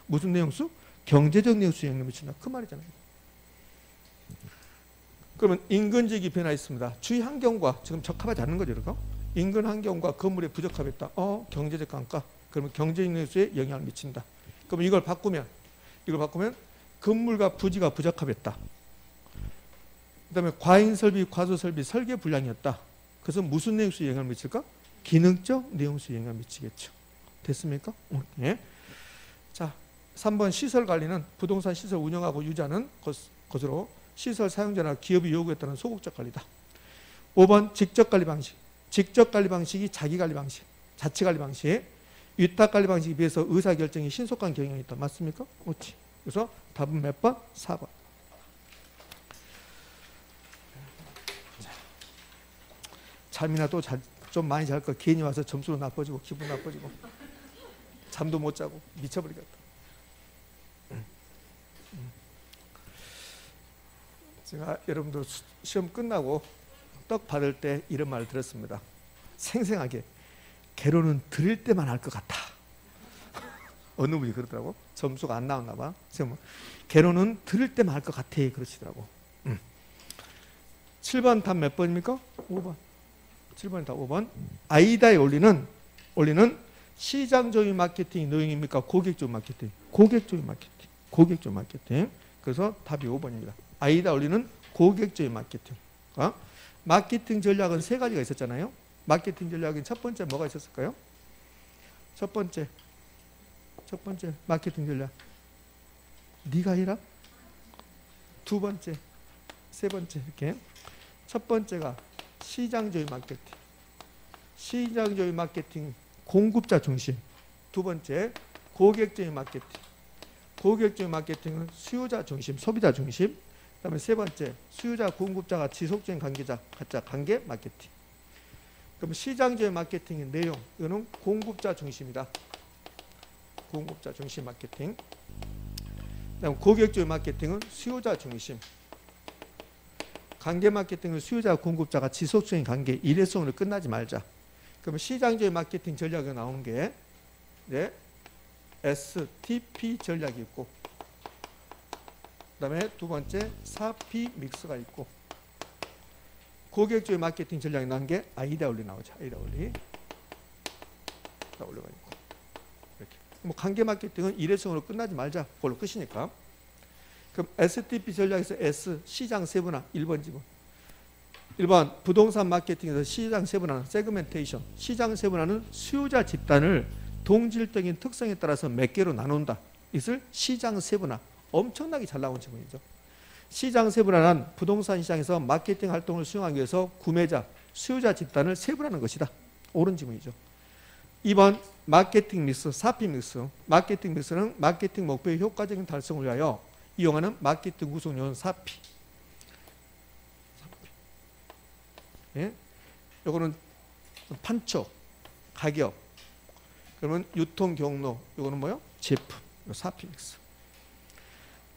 무슨 내용 수? 경제적 내용 수에 영향을 미친다. 그 말이잖아요. 그러면 인근지역이 변화했습니다. 주위 환경과 지금 적합하지 않는 거죠. 그러니까? 인근 환경과 건물에 부적합했다. 경제적 감가. 그러면 경제적 내용 수에 영향을 미친다. 그럼 이걸 바꾸면 건물과 부지가 부적합했다. 그다음에 과잉 설비, 과소 설비, 설계 불량이었다. 그래서 무슨 내용 수에 영향을 미칠까? 기능적 내용 수에 영향을 미치겠죠. 됐습니까? 네. 자, 3번 시설 관리는 부동산 시설 운영하고 유지하는 것으로 시설 사용자나 기업이 요구에 따른 소극적 관리다. 5번 직접 관리 방식. 직접 관리 방식이 자기 관리 방식, 자치 관리 방식, 위탁 관리 방식에 비해서 의사결정이 신속한 경향이 있다. 맞습니까? 그렇지. 그래서 답은 몇 번? 4번. 잠이나 또 좀 많이 잘 거 괜히 와서 점수도 나빠지고 기분 나빠지고 잠도 못 자고 미쳐버리겠다. 제가 여러분들 시험 끝나고 떡 받을 때 이런 말을 들었습니다. 생생하게 개로는 들을 때만 알 것 같아. 어느 분이 그러더라고. 점수가 안 나왔나 봐. 개로는 들을 때만 알 것 같아 그러시더라고. 7번 답 몇 번입니까? 5번. 7번이 다 5번. 아이다의 원리는 시장적인 마케팅이 노용입니까? 고객적인 마케팅? 고객적인 마케팅. 고객적인 마케팅. 그래서 답이 5번입니다. 아이다 원리는 고객적인 마케팅. 마케팅 전략은 세 가지가 있었잖아요. 마케팅 전략은 첫 번째 뭐가 있었을까요? 첫 번째 마케팅 전략. 네가 해라. 두 번째, 세 번째 이렇게. 첫 번째가 시장적인 마케팅. 시장적인 마케팅 공급자 중심. 두 번째 고객적인 마케팅. 고객적인 마케팅은 수요자 중심, 소비자 중심. 그다음에 세 번째 수요자 공급자가 지속적인 관계자, 가짜 관계 마케팅. 그럼 시장적인 마케팅의 내용 이거는 공급자 중심이다. 공급자 중심 마케팅. 그다음 고객적인 마케팅은 수요자 중심. 관계 마케팅은 수요자 공급자가 지속적인 관계, 일회성으로 끝나지 말자. 그러면 시장적인 마케팅 전략이 나온 게 STP 전략이 있고, 그다음에 두 번째 4P 믹스가 있고, 고객주의 마케팅 전략이 나온 게 아이디어 원리 나오죠. 아이디어 원리. 자, 올려가 있고. 이렇게. 뭐 관계 마케팅은 일회성으로 끝나지 말자. 그걸로 끝이니까. 그럼 STP 전략에서 S, 시장 세분화 1번 지문. 1번 부동산 마케팅에서 시장 세분화는 세그멘테이션. 시장 세분화는 수요자 집단을 동질적인 특성에 따라서 몇 개로 나눈다. 이것을 시장 세분화. 엄청나게 잘 나온 지문이죠. 시장 세분화는 부동산 시장에서 마케팅 활동을 수행하기 위해서 구매자, 수요자 집단을 세분화하는 것이다. 옳은 지문이죠. 2번 마케팅 믹스, 사피 믹스. 마케팅 믹스는 마케팅 목표의 효과적인 달성을 위하여 이용하는 마케팅 구성 요원 사피. 예? 요거는 판촉, 가격. 그러면 유통 경로. 요거는 뭐요? 제품. 사피 믹스.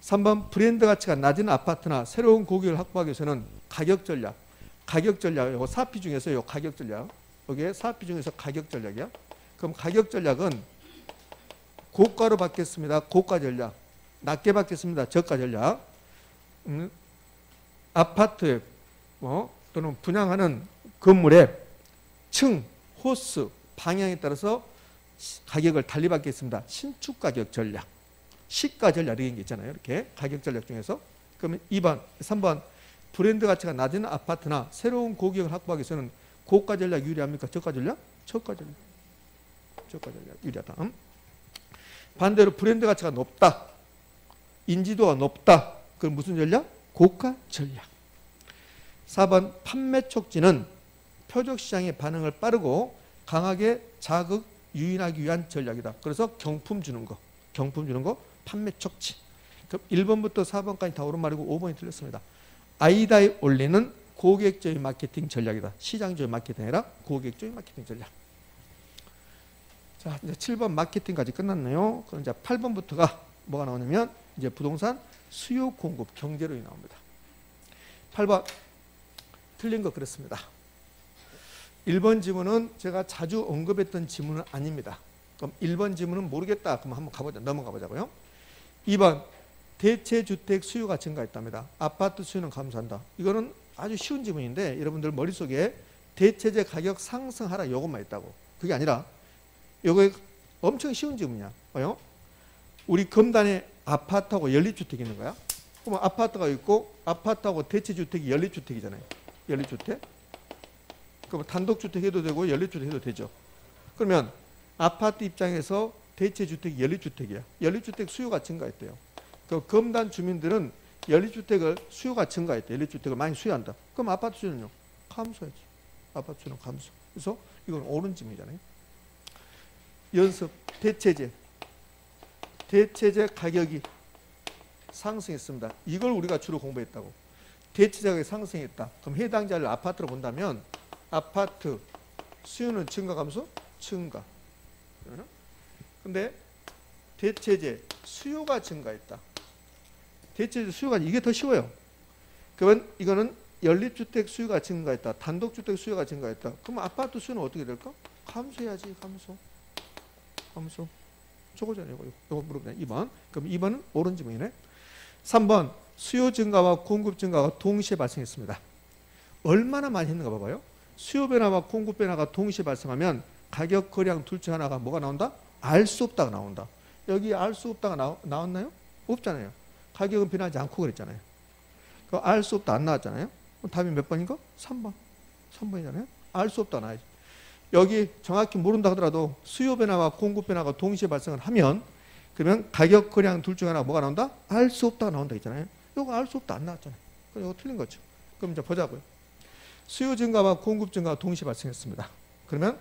3번 브랜드 가치가 낮은 아파트나 새로운 고객을 확보하기 위해서는 가격 전략. 가격 전략. 요거 사피 중에서 요 가격 전략. 여기에 사피 중에서 가격 전략이야. 그럼 가격 전략은 고가로 받겠습니다. 고가 전략. 낮게 받겠습니다. 저가 전략. 아파트에 또는 분양하는 건물의 층, 호수, 방향에 따라서 가격을 달리 받겠습니다. 신축 가격 전략. 시가 전략 이런 게 있잖아요. 이렇게 가격 전략 중에서. 그러면 2번, 3번 브랜드 가치가 낮은 아파트나 새로운 고객을 확보하기 위해서는 고가 전략 유리합니까? 저가 전략? 저가 전략. 저가 전략 유리하다. 반대로 브랜드 가치가 높다. 인지도가 높다. 그건 무슨 전략? 고가 전략. 4번 판매 촉진은 표적 시장의 반응을 빠르고 강하게 자극 유인하기 위한 전략이다. 그래서 경품 주는 거. 경품 주는 거 판매 촉진. 그럼 1번부터 4번까지 다 옳은 말이고 5번이 틀렸습니다. 아이디어에 올리는 고객적인 마케팅 전략이다. 시장적인 마케팅 아니라 고객적인 마케팅 전략. 자, 이제 7번 마케팅까지 끝났네요. 그럼 이제 8번부터가 뭐가 나오냐면 이제 부동산 수요 공급 경제론이 나옵니다. 8번 틀린 거 그렇습니다. 1번 지문은 제가 자주 언급했던 지문은 아닙니다. 그럼 1번 지문은 모르겠다. 그럼 한번 가보자. 넘어가 보자고요. 2번 대체주택 수요가 증가했답니다. 아파트 수요는 감소한다. 이거는 아주 쉬운 지문인데 여러분들 머릿속에 대체재 가격 상승하라 이것만 있다고. 그게 아니라 이거 엄청 쉬운 지문이야. 봐요. 우리 금단에 아파트하고 연립주택이 있는 거야. 그러면 아파트가 있고 아파트하고 대체주택이 연립주택이잖아요. 연립주택. 그럼 단독주택 해도 되고 연립주택 해도 되죠. 그러면 아파트 입장에서 대체주택이 연립주택이야. 연립주택 수요가 증가했대요. 그 금단 주민들은 연립주택을 수요가 증가했대. 연립주택을 많이 수요한다. 그럼 아파트 수요는요? 감소하지. 아파트 수요는 감소. 그래서 이건 옳은 지문이잖아요. 연습 대체재. 대체재 가격이 상승했습니다. 이걸 우리가 주로 공부했다고. 대체재 가격이 상승했다. 그럼 해당자를 아파트로 본다면 아파트 수요는 증가 감소? 증가. 근데 대체재 수요가 증가했다. 대체재 수요가 이게 더 쉬워요. 그러면 이거는 연립주택 수요가 증가했다. 단독주택 수요가 증가했다. 그럼 아파트 수요는 어떻게 될까? 감소해야지. 감소. 저거잖아요. 이거 물어보잖아요. 2번. 그럼 2번은 옳은 지문이네. 3번 수요 증가와 공급 증가가 동시에 발생했습니다. 얼마나 많이 했는가 봐봐요. 수요 변화와 공급 변화가 동시에 발생하면 가격, 거래량 둘 중 하나가 뭐가 나온다? 알 수 없다가 나온다. 여기 알 수 없다가 나왔나요? 없잖아요. 가격은 변하지 않고 그랬잖아요. 알 수 없다 안 나왔잖아요. 그럼 답이 몇 번인가? 3번. 3번이잖아요. 알 수 없다 나와야지. 여기 정확히 모른다 하더라도 수요 변화와 공급 변화가 동시에 발생을 하면 그러면 가격, 거래량 둘 중 하나가 뭐가 나온다? 알 수 없다가 나온다 있잖아요. 이거 알 수 없다 안 나왔잖아요. 그럼 이거 틀린 거죠. 그럼 이제 보자고요. 수요 증가와 공급 증가가 동시에 발생했습니다. 그러면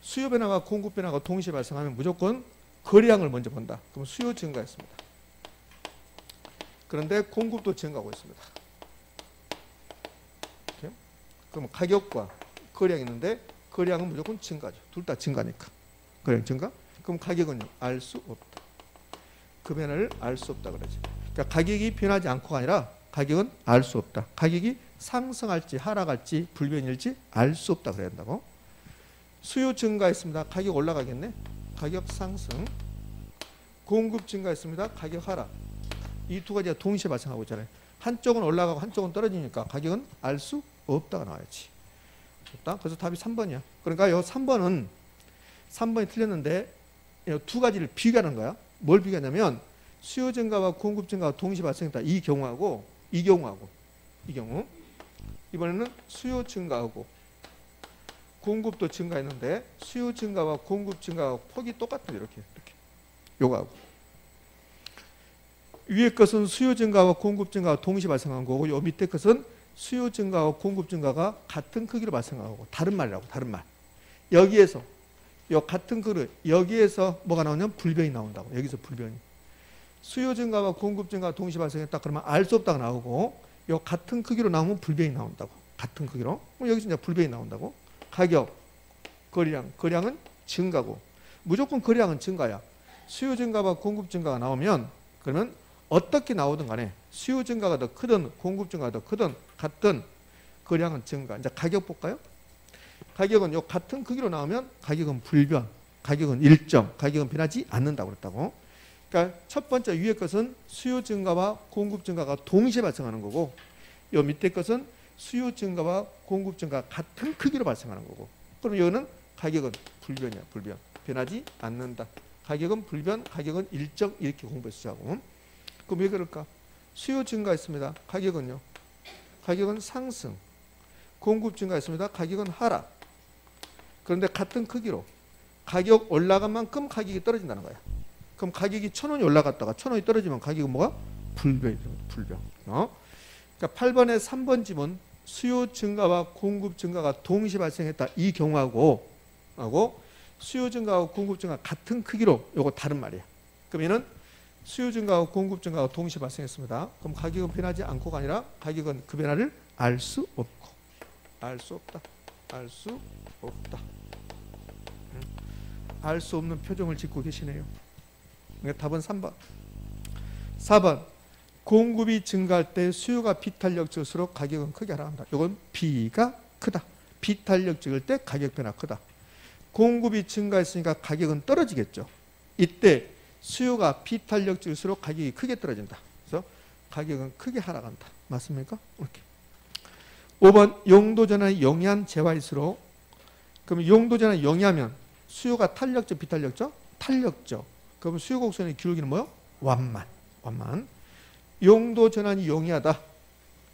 수요 변화와 공급 변화가 동시에 발생하면 무조건 거래량을 먼저 본다. 그럼 수요 증가했습니다. 그런데 공급도 증가하고 있습니다. 이렇게. 그럼 가격과 거래량이 있는데 거래량은 무조건 증가죠. 둘 다 증가니까. 거래량 증가? 그럼 가격은요? 알 수 없다. 그 변화를 알 수 없다 그러지. 그러니까 가격이 변하지 않고가 아니라 가격은 알 수 없다. 가격이 상승할지 하락할지 불변일지 알 수 없다 그래야 한다고. 수요 증가했습니다. 가격 올라가겠네. 가격 상승. 공급 증가했습니다. 가격 하락. 이 두 가지가 동시에 발생하고 있잖아요. 한쪽은 올라가고 한쪽은 떨어지니까 가격은 알 수 없다가 나와야지. 없다. 그래서 답이 3번이야. 그러니까 요 3번이 틀렸는데 두 가지를 비교하는 거야. 뭘 비교하냐면 수요 증가와 공급 증가가 동시에 발생했다. 이 경우 이번에는 수요 증가하고 공급도 증가했는데 수요 증가와 공급 증가가 폭이 똑같아. 이렇게 요거하고 위에 것은 수요 증가와 공급 증가가 동시에 발생한 거고 요 밑에 것은 수요 증가와 공급 증가가 같은 크기로 발생한 거고 다른 말이라고. 다른 말. 여기에서 요 같은 그릇 여기에서 뭐가 나오냐면 불변이 나온다고. 여기서 불변이 수요 증가와 공급 증가가 동시에 발생했다 그러면 알 수 없다가 나오고 요 같은 크기로 나오면 불변이 나온다고. 같은 크기로. 여기서 이제 불변이 나온다고. 가격, 거량은 증가고 무조건 거량은 증가야. 수요 증가와 공급 증가가 나오면 그러면 어떻게 나오든 간에 수요 증가가 더 크든 공급 증가가 더 크든 같든 거량은 증가. 이제 가격 볼까요? 가격은 요 같은 크기로 나오면 가격은 불변, 가격은 일정, 가격은 변하지 않는다고 그랬다고. 그러니까 첫 번째 위에 것은 수요 증가와 공급 증가가 동시에 발생하는 거고 요 밑에 것은 수요 증가와 공급 증가가 같은 크기로 발생하는 거고. 그럼 여기는 가격은 불변이야. 불변. 변하지 않는다. 가격은 불변, 가격은 일정 이렇게 공부해서 하고. 그럼 왜 그럴까? 수요 증가했습니다. 가격은요. 가격은 상승. 공급 증가했습니다. 가격은 하락. 그런데 같은 크기로 가격 올라간 만큼 가격이 떨어진다는 거야. 그럼 가격이 1,000원이 올라갔다가 1,000원이 떨어지면 가격은 뭐가? 불변이 됩니다. 불변. 그러니까 8번의 3번 집은 수요 증가와 공급 증가가 동시에 발생했다. 이 경우하고 수요 증가와 공급 증가가 같은 크기로 요거 다른 말이야. 그러면은 수요 증가와 공급 증가가 동시에 발생했습니다. 그럼 가격은 변하지 않고가 아니라 가격은 그 변화를 알 수 없고 알 수 없다. 알 수 없다. 알 수 없는 표정을 짓고 계시네요. 그러니까 답은 3번. 4번. 공급이 증가할 때 수요가 비탄력적일수록 가격은 크게 하락한다. 이건 B가 크다. 비탄력적일 때 가격 변화 크다. 공급이 증가했으니까 가격은 떨어지겠죠. 이때 수요가 비탄력적일수록 가격이 크게 떨어진다. 그래서 가격은 크게 하락한다. 맞습니까? 이렇게. 5번 용도 전환이 영위한 재화일수록 그럼 용도 전환이 영위하면 수요가 탄력적 비탄력적? 탄력적. 그럼 수요 곡선의 기울기는 뭐요? 완만. 용도 전환이 용이하다.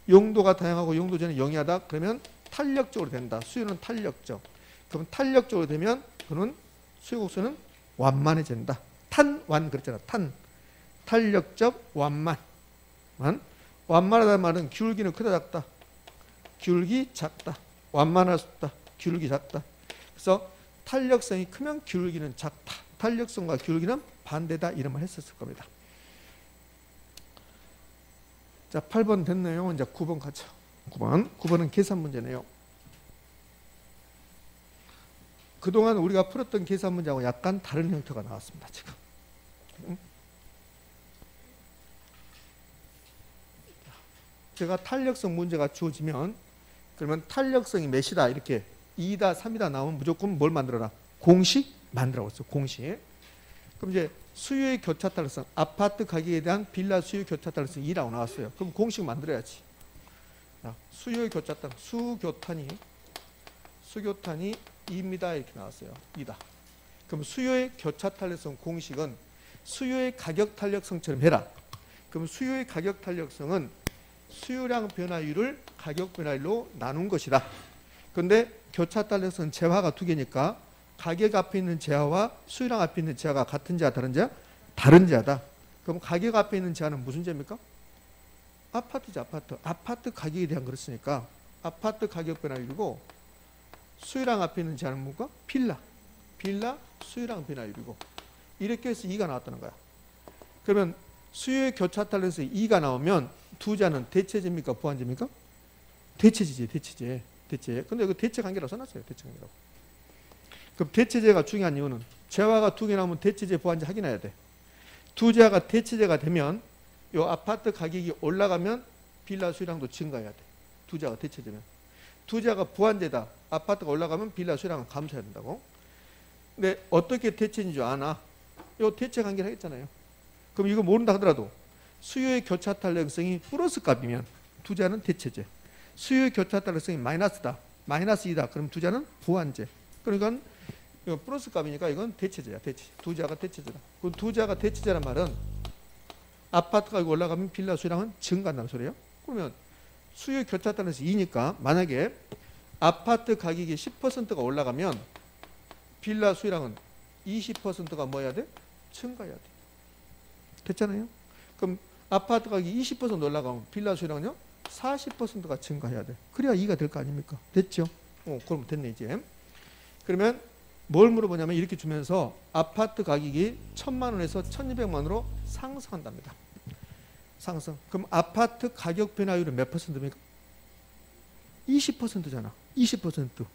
용도가 다양하고 용도 전환이 용이하다. 그러면 탄력적으로 된다. 수요는 탄력적. 그럼 탄력적으로 되면 그는 수요 곡선은 완만해진다. 탄완 그랬잖아. 탄력적 완만. 완만하다는 말은 기울기는 크다 작다. 기울기 작다. 완만할 수 없다. 기울기 작다. 그래서 탄력성이 크면 기울기는 작다. 탄력성과 기울기는 반대다. 이런 말 했었을 겁니다. 자, 8번 됐네요. 이제 9번 가죠. 9번은 계산 문제네요. 그동안 우리가 풀었던 계산 문제하고 약간 다른 형태가 나왔습니다. 지금. 제가 탄력성 문제가 주어지면 그러면 탄력성이 몇이다 이렇게 2다 3이다 나오면 무조건 뭘 만들어라? 공식 만들어 왔어. 공식. 그럼 이제 수요의 교차 탄력성, 아파트 가격에 대한 빌라 수요 교차 탄력성 2라고 나왔어요. 그럼 공식 만들어야지. 수요의 교차 탄력, 수교탄이 2입니다. 이렇게 나왔어요. 2다. 그럼 수요의 교차 탄력성 공식은 수요의 가격 탄력성처럼 해라. 그럼 수요의 가격 탄력성은 수요량 변화율을 가격 변화율로 나눈 것이다. 그런데 교차 탄력성 재화가 두 개니까 가격 앞에 있는 재화와 수요량 앞에 있는 재화가 같은 재화 다른 재화? 다른 재화다. 그럼 가격 앞에 있는 재화는 무슨 재입니까? 아파트죠. 아파트 가격에 대한 그랬으니까 아파트 가격 변화율이고 수요량 앞에 있는 재화는 뭔가? 빌라 수요량 변화율이고 이렇게 해서 2가 나왔다는 거야. 그러면 수요의 교차 탄력성이 2가 나오면 두 재화는 대체제입니까? 부환제입니까? 대체제지. 근데 이거 대체 관계라고 써놨어요. 대체 관계라고. 그럼 대체제가 중요한 이유는 재화가 두 개 나오면 대체제 부환제 확인해야 돼. 두 재화가 대체제가 되면 이 아파트 가격이 올라가면 빌라 수요량도 증가해야 돼. 두 재화가 대체제면. 두 재화가 부환제다. 아파트가 올라가면 빌라 수요량은 감소해야 된다고. 근데 어떻게 대체인 줄 아나? 이 대체 관계를 하겠잖아요. 그럼 이거 모른다 하더라도 수요의 교차 탄력성이 플러스 값이면 두 재화는 대체제. 수요 교차 탄력성이 마이너스다. 마이너스 2다. 그럼 두 자는 부환제. 그러니까 이거 플러스 값이니까 이건 대체제야. 대체. 두 자가 대체제다. 그 두 자가 대체제란 말은 아파트 가격이 올라가면 빌라 수요량은 증가한다는 소리예요. 그러면 수요 교차 탄력성이 2니까 만약에 아파트 가격이 10%가 올라가면 빌라 수요량은 20%가 뭐 해야 돼? 증가해야 돼. 됐잖아요. 그럼 아파트 가격이 20% 올라가면 빌라 수요량은요? 40%가 증가해야 돼. 그래야 2가 될 거 아닙니까? 됐죠? 그럼 됐네 이제. 그러면 뭘 물어보냐면 이렇게 주면서 아파트 가격이 1,000만 원에서 1,200만 원으로 상승한답니다. 상승. 그럼 아파트 가격 변화율은 몇 퍼센트입니까? 20%잖아. 20%.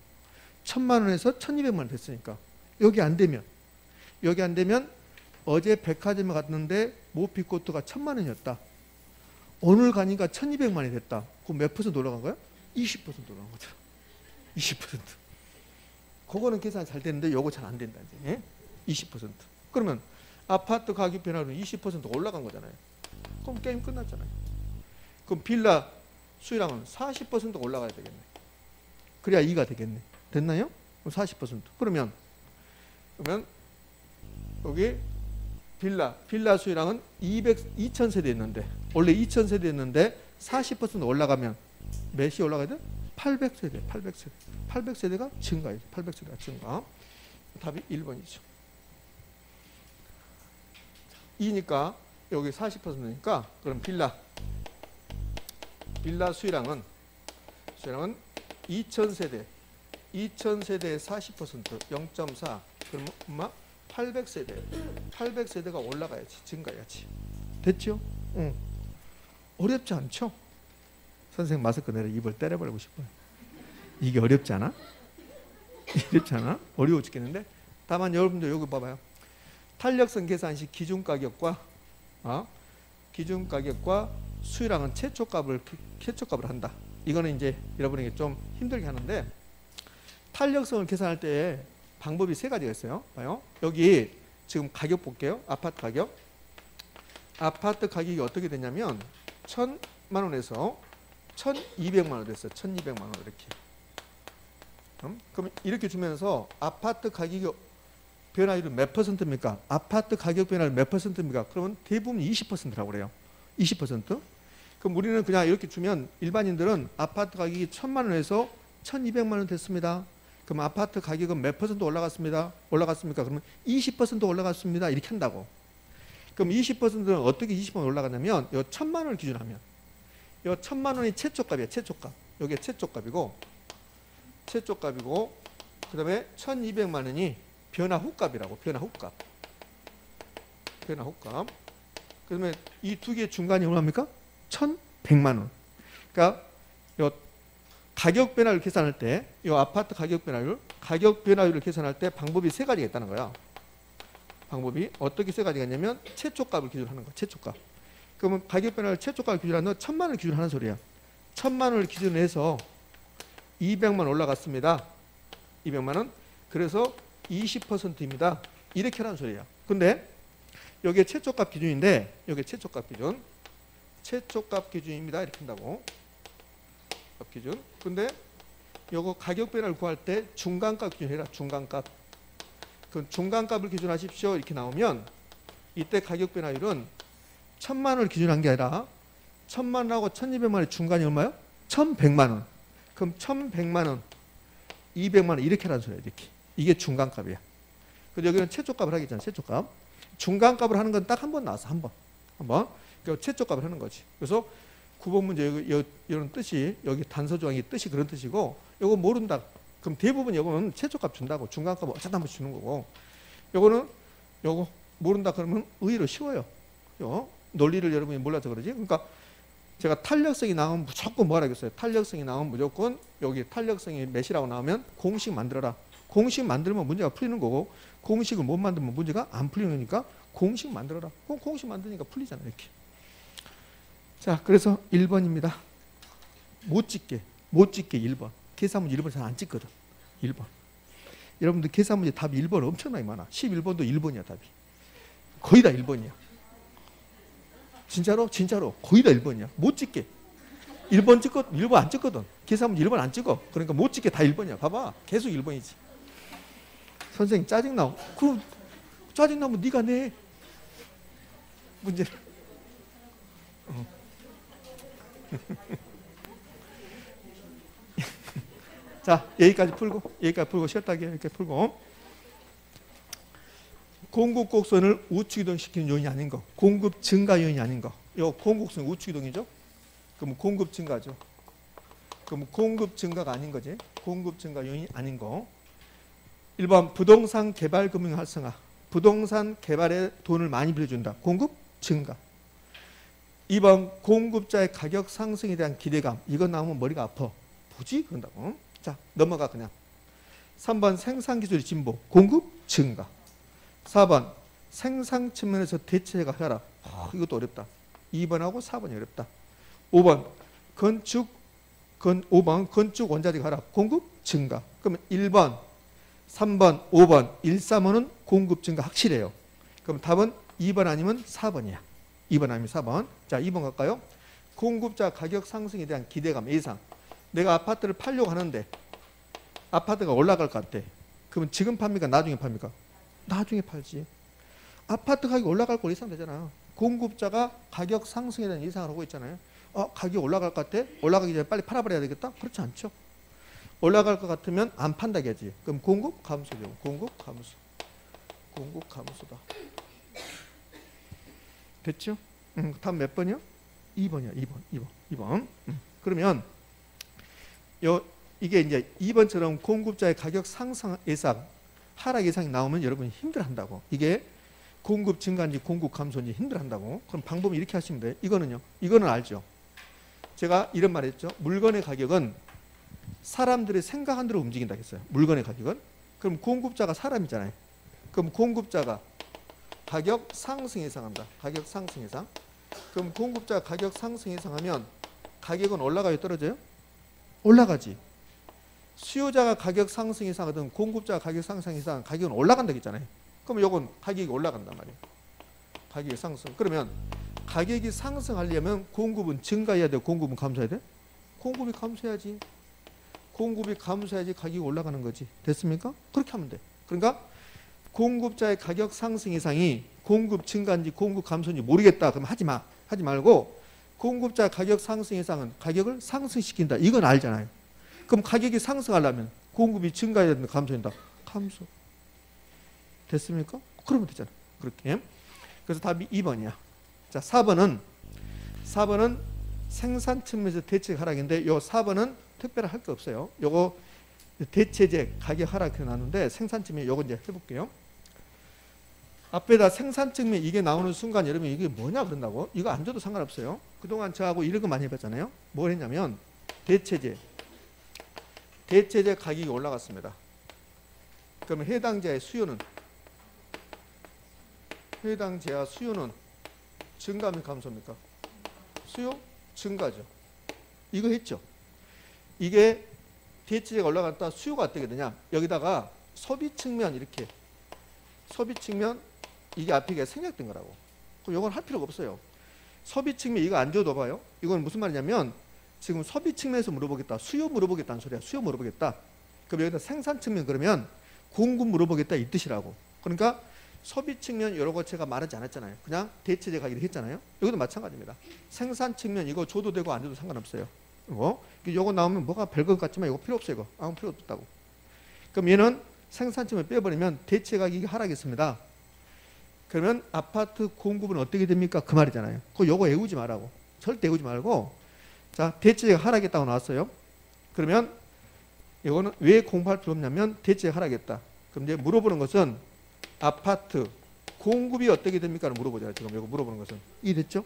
1,000만 원에서 1,200만 원 됐으니까. 여기 안 되면 어제 백화점에 갔는데 모피코트가 1,000만 원이었다. 오늘 가니까 1,200만 원이 됐다. 그럼 몇 퍼센트 올라간 거야? 20% 올라간 거죠. 20%. 그거는 계산 잘 되는데 요거 잘 안 된다 이제. 20%. 그러면 아파트 가격 변화율은 20% 올라간 거잖아요. 그럼 게임 끝났잖아요. 그럼 빌라 수요량은 40% 올라가야 되겠네. 그래야 2가 되겠네. 됐나요? 40%. 그러면 여기 빌라 수요량은 2,000세대였는데 원래 2,000세대였는데 40% 올라가면 몇이 올라가야 돼? 800세대. 800세대가 증가해요. 800세대가 증가. 답이 1번이죠. 2니까 여기 40%니까 그럼 빌라 수요량은 2,000세대 2,000세대의 40% 0.4 그러면 엄마 800세대가 올라가야지. 증가해야지. 됐죠? 응. 어렵지 않죠? 선생님 마스크 내려 입을 때려버리고 싶어요. 이게 어렵지 않아? 어렵지 않아? 어려워 죽겠는데? 다만 여러분들 여기 봐봐요. 탄력성 계산식 기준가격과 수요량은 최초값을 한다. 이거는 이제 여러분에게 좀 힘들게 하는데 탄력성을 계산할 때 방법이 세 가지가 있어요. 봐요. 여기 지금 가격 볼게요. 아파트 가격. 아파트 가격이 어떻게 되냐면 1,000만 원에서 1,200만 원 됐어요. 1,200만 원 이렇게. 그럼 이렇게 주면서 아파트 가격이 변화율은 몇 퍼센트입니까? 아파트 가격 변화율 몇 퍼센트입니까? 그러면 대부분 20%라고 그래요. 20%. 그럼 우리는 그냥 이렇게 주면 일반인들은 아파트 가격이 1,000만 원에서 1,200만 원 됐습니다. 그럼 아파트 가격은 몇 퍼센트 올라갔습니까? 그러면 20% 올라갔습니다. 이렇게 한다고. 그럼 20%는 어떻게 20% 올라가냐면 이 1,000만 원을 기준하면 이 1,000만 원이 최초값이에요. 최초값. 여기에 최초값이고 그 다음에 1,200만 원이 변화 후값이라고. 변화 후값. 그 다음에 이 두 개의 중간이 얼마입니까? 1,100만 원. 그러니까 이 가격 변화율 계산할 때 이 아파트 가격 변화율을 계산할 때 방법이 세 가지가 있다는 거야. 방법이 어떻게 세 가지가 있냐면 최초값을 기준하는 거야. 최초값. 그러면 가격 변화율 최초값을 기준하는 1,000만 원을 기준하는 소리야. 1,000만 원을 기준으로 해서 200만 원 올라갔습니다. 200만 원. 그래서 20%입니다. 이렇게 하는 소리야. 근데 여기에 최초값 기준인데 여기 최초값 기준입니다. 이렇게 한다고. 기준. 근데 요거 가격 변화를 구할 때 중간값 기준해라. 중간값. 그 중간값을 기준하십시오. 이렇게 나오면 이때 가격 변화율은 1,000만 원을 기준한 게 아니라 1,000만 원하고 1,200만 원의 중간이 얼마요? 1,100만 원. 그럼 1,100만 원, 200만 원 이렇게 하는 소리야. 이렇게. 이게 중간값이야. 근데 여기는 최초값을 하겠잖아. 최초값. 중간값을 하는 건 딱 한 번 나왔어. 한 번. 그러니까 최초값을 하는 거지. 그래서 9번 문제 이런 뜻이 여기 단서 조항의 뜻이 그런 뜻이고 이거 모른다. 그럼 대부분 이거는 최초값 준다고. 중간값 어쩌다 한 번 주는 거고. 요거 모른다 그러면 의외로 쉬워요. 논리를 여러분이 몰라서 그러지. 그러니까 제가 탄력성이 나오면 무조건 뭐라 하겠어요. 탄력성이 나오면 무조건 여기 탄력성이 몇이라고 나오면 공식 만들어라. 공식 만들면 문제가 풀리는 거고 공식을 못 만들면 문제가 안 풀리는 거니까 공식 만들어라. 그럼 공식 만드니까 풀리잖아. 이렇게. 자, 그래서 1번입니다. 못 찍게 1번. 계산 문제 1번 잘 안 찍거든. 1번. 여러분들 계산 문제 답이 1번 엄청나게 많아. 11번도 1번이야 답이. 거의 다 1번이야. 진짜로 거의 다 1번이야. 못 찍게. 1번 찍거든. 1번 안 찍거든. 계산하면 1번 안 찍어. 그러니까 못 찍게 다 1번이야. 봐봐. 계속 1번이지. 선생님 짜증나고. 그럼 짜증나면 네가 내. 문제를. 자, 여기까지 풀고 쉬었다 하게 이렇게 풀고. 공급 곡선을 우측 이동시키는 요인이 아닌 거. 공급 증가 요인이 아닌 거. 요 공급곡선 우측 이동이죠. 그럼 공급 증가죠. 그럼 공급 증가가 아닌 거지. 공급 증가 요인이 아닌 거. 1번 부동산 개발 금융 활성화. 부동산 개발에 돈을 많이 빌려준다. 공급 증가. 2번 공급자의 가격 상승에 대한 기대감. 이거 나오면 머리가 아파. 뭐지? 그런다고. 자, 넘어가 그냥. 3번 생산기술의 진보. 공급 증가. 4번 생산 측면에서 대체가 하라. 이것도 어렵다. 2번하고 4번이 어렵다. 5번 건축 원자재 하라. 공급 증가. 그러면 1번, 3번, 5번, 1, 3번은 공급 증가 확실해요. 그럼 답은 2번 아니면 4번이야. 2번 아니면 4번. 자, 2번 갈까요? 공급자 가격 상승에 대한 기대감, 예상. 내가 아파트를 팔려고 하는데 아파트가 올라갈 것 같아. 그러면 지금 팝니까? 나중에 팝니까? 나중에 팔지. 아파트 가격이 올라갈 걸 예상되잖아. 공급자가 가격 상승에 대한 예상을 하고 있잖아요. 가격이 올라갈 것 같아? 올라가기 전에 빨리 팔아버려야 되겠다? 그렇지 않죠. 올라갈 것 같으면 안 판다 해야지. 그럼 공급 감소죠. 공급 감소. 공급 감소다. 됐죠? 다음 몇 번이요? 2번이야. 2번. 그러면 이게 이제 2번처럼 공급자의 가격 상승 예상, 하락 예상이 나오면 여러분이 힘들어한다고. 이게 공급 증가인지 공급 감소인지 힘들어한다고. 그럼 방법이 이렇게 하시면 돼요. 이거는 알죠. 제가 이런 말 했죠. 물건의 가격은 사람들이 생각한 대로 움직인다 했어요. 물건의 가격은. 그럼 공급자가 사람이잖아요. 그럼 공급자가 가격 상승 예상한다. 가격 상승 예상. 그럼 공급자가 가격 상승 예상하면 가격은 올라가요? 떨어져요? 올라가지. 수요자가 가격 상승 예상하든 공급자가 가격 상승 예상, 가격은 올라간다 했잖아요. 그럼 이건 가격이 올라간단 말이에요. 가격이 상승. 그러면 가격이 상승하려면 공급은 증가해야 돼요? 공급은 감소해야 돼? 공급이 감소해야지. 공급이 감소해야지 가격이 올라가는 거지. 됐습니까? 그렇게 하면 돼. 그러니까 공급자의 가격 상승 이상이 공급 증가인지 공급 감소인지 모르겠다. 그럼 하지 마. 하지 말고 공급자 가격 상승 이상은 가격을 상승시킨다. 이건 알잖아요. 그럼 가격이 상승하려면 공급이 증가해야 된다. 감소된다. 감소. 됐습니까? 그러면 되잖아. 그렇게. 그래서 답이 2번이야. 자, 4번은 생산 측면에서 대책 하락인데 요 4번은 특별히 할 게 없어요. 요거 대체제 가격 하락 해놨는데 생산 측면 요거 이제 해볼게요. 앞에다 생산 측면 이게 나오는 순간 여러분 이게 뭐냐 그런다고? 이거 안 줘도 상관없어요. 그동안 저하고 이런 거 많이 해봤잖아요. 뭘 했냐면 대체제 가격이 올라갔습니다. 그러면 해당 제의 수요는 증가입니까 감소입니까? 수요 증가죠. 이거 했죠. 이게 대체제가 올라갔다 수요가 어떻게 되냐? 여기다가 소비 측면 이렇게 소비 측면 이게 앞에 생략된 거라고. 그럼 이건 할 필요가 없어요. 소비 측면 이거 안 줘도 봐요. 이건 무슨 말이냐면 지금 소비 측면에서 물어보겠다. 수요 물어보겠다는 소리야. 수요 물어보겠다. 그럼 여기다 생산 측면 그러면 공급 물어보겠다 이 뜻이라고. 그러니까 소비 측면 이런 거 제가 말하지 않았잖아요. 그냥 대체제 가기로 했잖아요. 여기도 마찬가지입니다. 생산 측면 이거 줘도 되고 안 줘도 상관없어요. 요거 나오면 뭐가 별것 같지만 이거 필요 없어요. 이거 아무 필요 없다고. 그럼 얘는 생산 측면 빼버리면 대체 가격이 하락했습니다. 그러면 아파트 공급은 어떻게 됩니까? 그 말이잖아요. 요거 외우지 말라고. 절대 외우지 말고 자 대체가 하락했다고 나왔어요. 그러면 이거는 왜 공부할 필요 없냐면 대체가 하락했다. 그럼 이제 물어보는 것은 아파트 공급이 어떻게 됩니까? 물어보잖아요. 지금 이거 물어보는 것은 이해됐죠?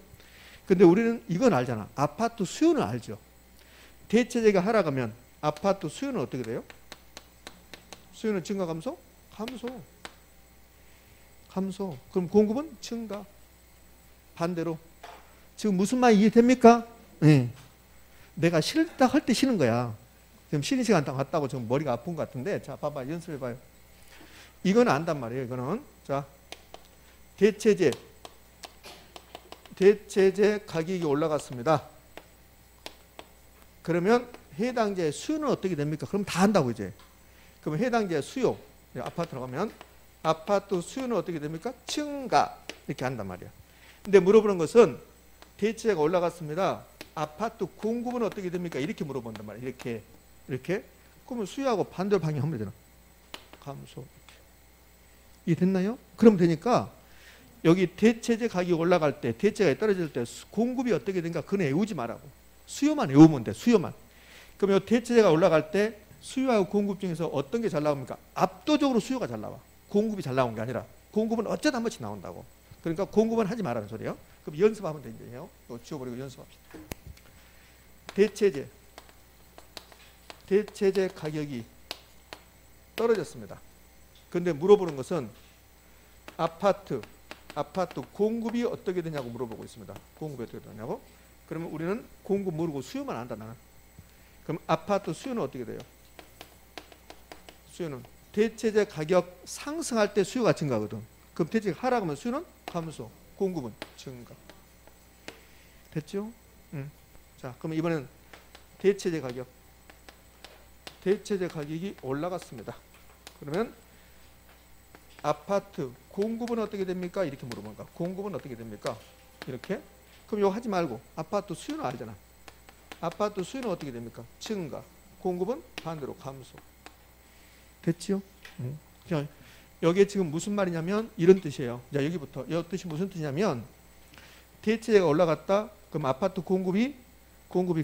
근데 우리는 이건 알잖아. 아파트 수요는 알죠. 대체제가 하락하면 아파트 수요는 어떻게 돼요? 수요는 증가 감소? 감소. 그럼 공급은 증가. 반대로. 지금 무슨 말 이해됩니까? 네. 내가 싫다 할 때 쉬는 거야. 지금 쉬는 시간 딱 왔다고 지금 머리가 아픈 것 같은데 자 봐봐 연습해봐요. 이건 안단 말이에요. 이거는 자 대체제 가격이 올라갔습니다. 그러면 해당자의 수요는 어떻게 됩니까? 그럼 다 한다고 이제. 그럼 해당자의 수요, 아파트라고 하면 아파트 수요는 어떻게 됩니까? 증가 이렇게 한단 말이야. 근데 물어보는 것은 대체가 올라갔습니다. 아파트 공급은 어떻게 됩니까? 이렇게 물어본단 말이야. 이렇게. 그러면 수요하고 반대로 방향하면 되나? 감소. 이해 됐나요? 그럼 되니까 여기 대체재 가격이 올라갈 때, 대체가 떨어질 때 공급이 어떻게 된가? 그건 외우지 말라고. 수요만 외우면 돼. 수요만. 그럼 이 대체재가 올라갈 때 수요하고 공급 중에서 어떤 게 잘 나옵니까? 압도적으로 수요가 잘 나와. 공급이 잘 나온 게 아니라 대체는 어쩌다 한 번씩 나온다고. 그러니까 공급은 하지 말라는 소리예요. 그럼 연습하면 되는데요. 이거 지워버리고 연습합시다. 대체재 가격이 떨어졌습니다. 근데 물어보는 것은 아파트 공급이 어떻게 되냐고 물어보고 있습니다. 공급이 어떻게 되냐고? 그러면 우리는 공급 모르고 수요만 안다 나는. 그럼 아파트 수요는 어떻게 돼요? 수요는 대체재 가격 상승할 때 수요가 증가하거든. 그럼 대체가 하락하면 수요는 감소, 공급은 증가. 됐죠? 자, 그럼 이번엔 대체재 가격이 올라갔습니다. 그러면 아파트 공급은 어떻게 됩니까? 이렇게 물어보는 거야. 공급은 어떻게 됩니까? 이렇게. 그럼 이거 하지 말고 아파트 수요는 알잖아. 아파트 수요는 어떻게 됩니까? 증가. 공급은 반대로 감소. 됐죠? 자, 여기에 지금 무슨 말이냐면 이런 뜻이에요. 자, 여기부터. 이 뜻이 무슨 뜻이냐면 대체재가 올라갔다. 그럼 아파트 공급이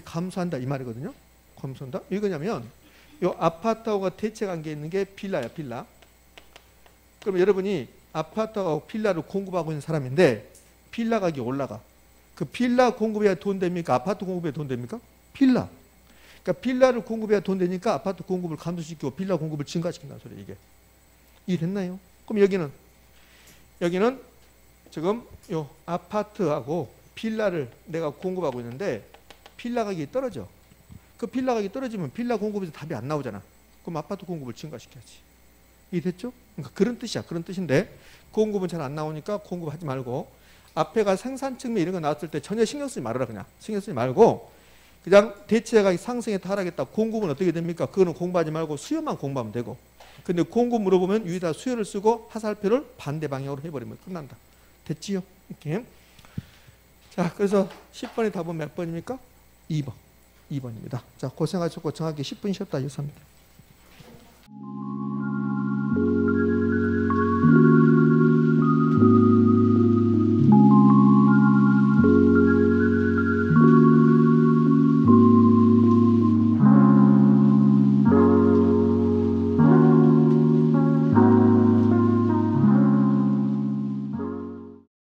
감소한다 이 말이거든요. 감소한다. 이거냐면 이 아파트하고 대체 관계에 있는 게 빌라야, 빌라. 그럼 여러분이 아파트하고 빌라를 공급하고 있는 사람인데 빌라 가격이 올라가. 그 빌라 공급해야 돈 됩니까? 아파트 공급해야 돈 됩니까? 빌라. 그러니까 빌라를 공급해야 돈 되니까 아파트 공급을 감소시키고 빌라 공급을 증가시킨다는 소리 이게. 이해됐나요? 그럼 여기는 지금 요 아파트하고 빌라를 내가 공급하고 있는데 빌라 가격이 떨어져. 그 빌라 가격이 떨어지면 빌라 공급에서 답이 안 나오잖아. 그럼 아파트 공급을 증가시켜야지. 이해됐죠? 그러니까 그런 뜻이야. 그런 뜻인데 공급은 잘 안 나오니까 공급하지 말고 앞에가 생산 측면 이런 거 나왔을 때 전혀 신경 쓰지 말아라. 그냥 신경 쓰지 말고 그냥 대체가 상승했다 하락했다. 공급은 어떻게 됩니까? 그거는 공부하지 말고 수요만 공부하면 되고. 근데 공급 물어보면 위에다 수요를 쓰고 화살표를 반대 방향으로 해버리면 끝난다. 됐지요? 이렇게. 자, 그래서 10번의 답은 몇 번입니까? 2번입니다. 자, 고생하셨고 정확히 10분 쉬었다 이렇습니다.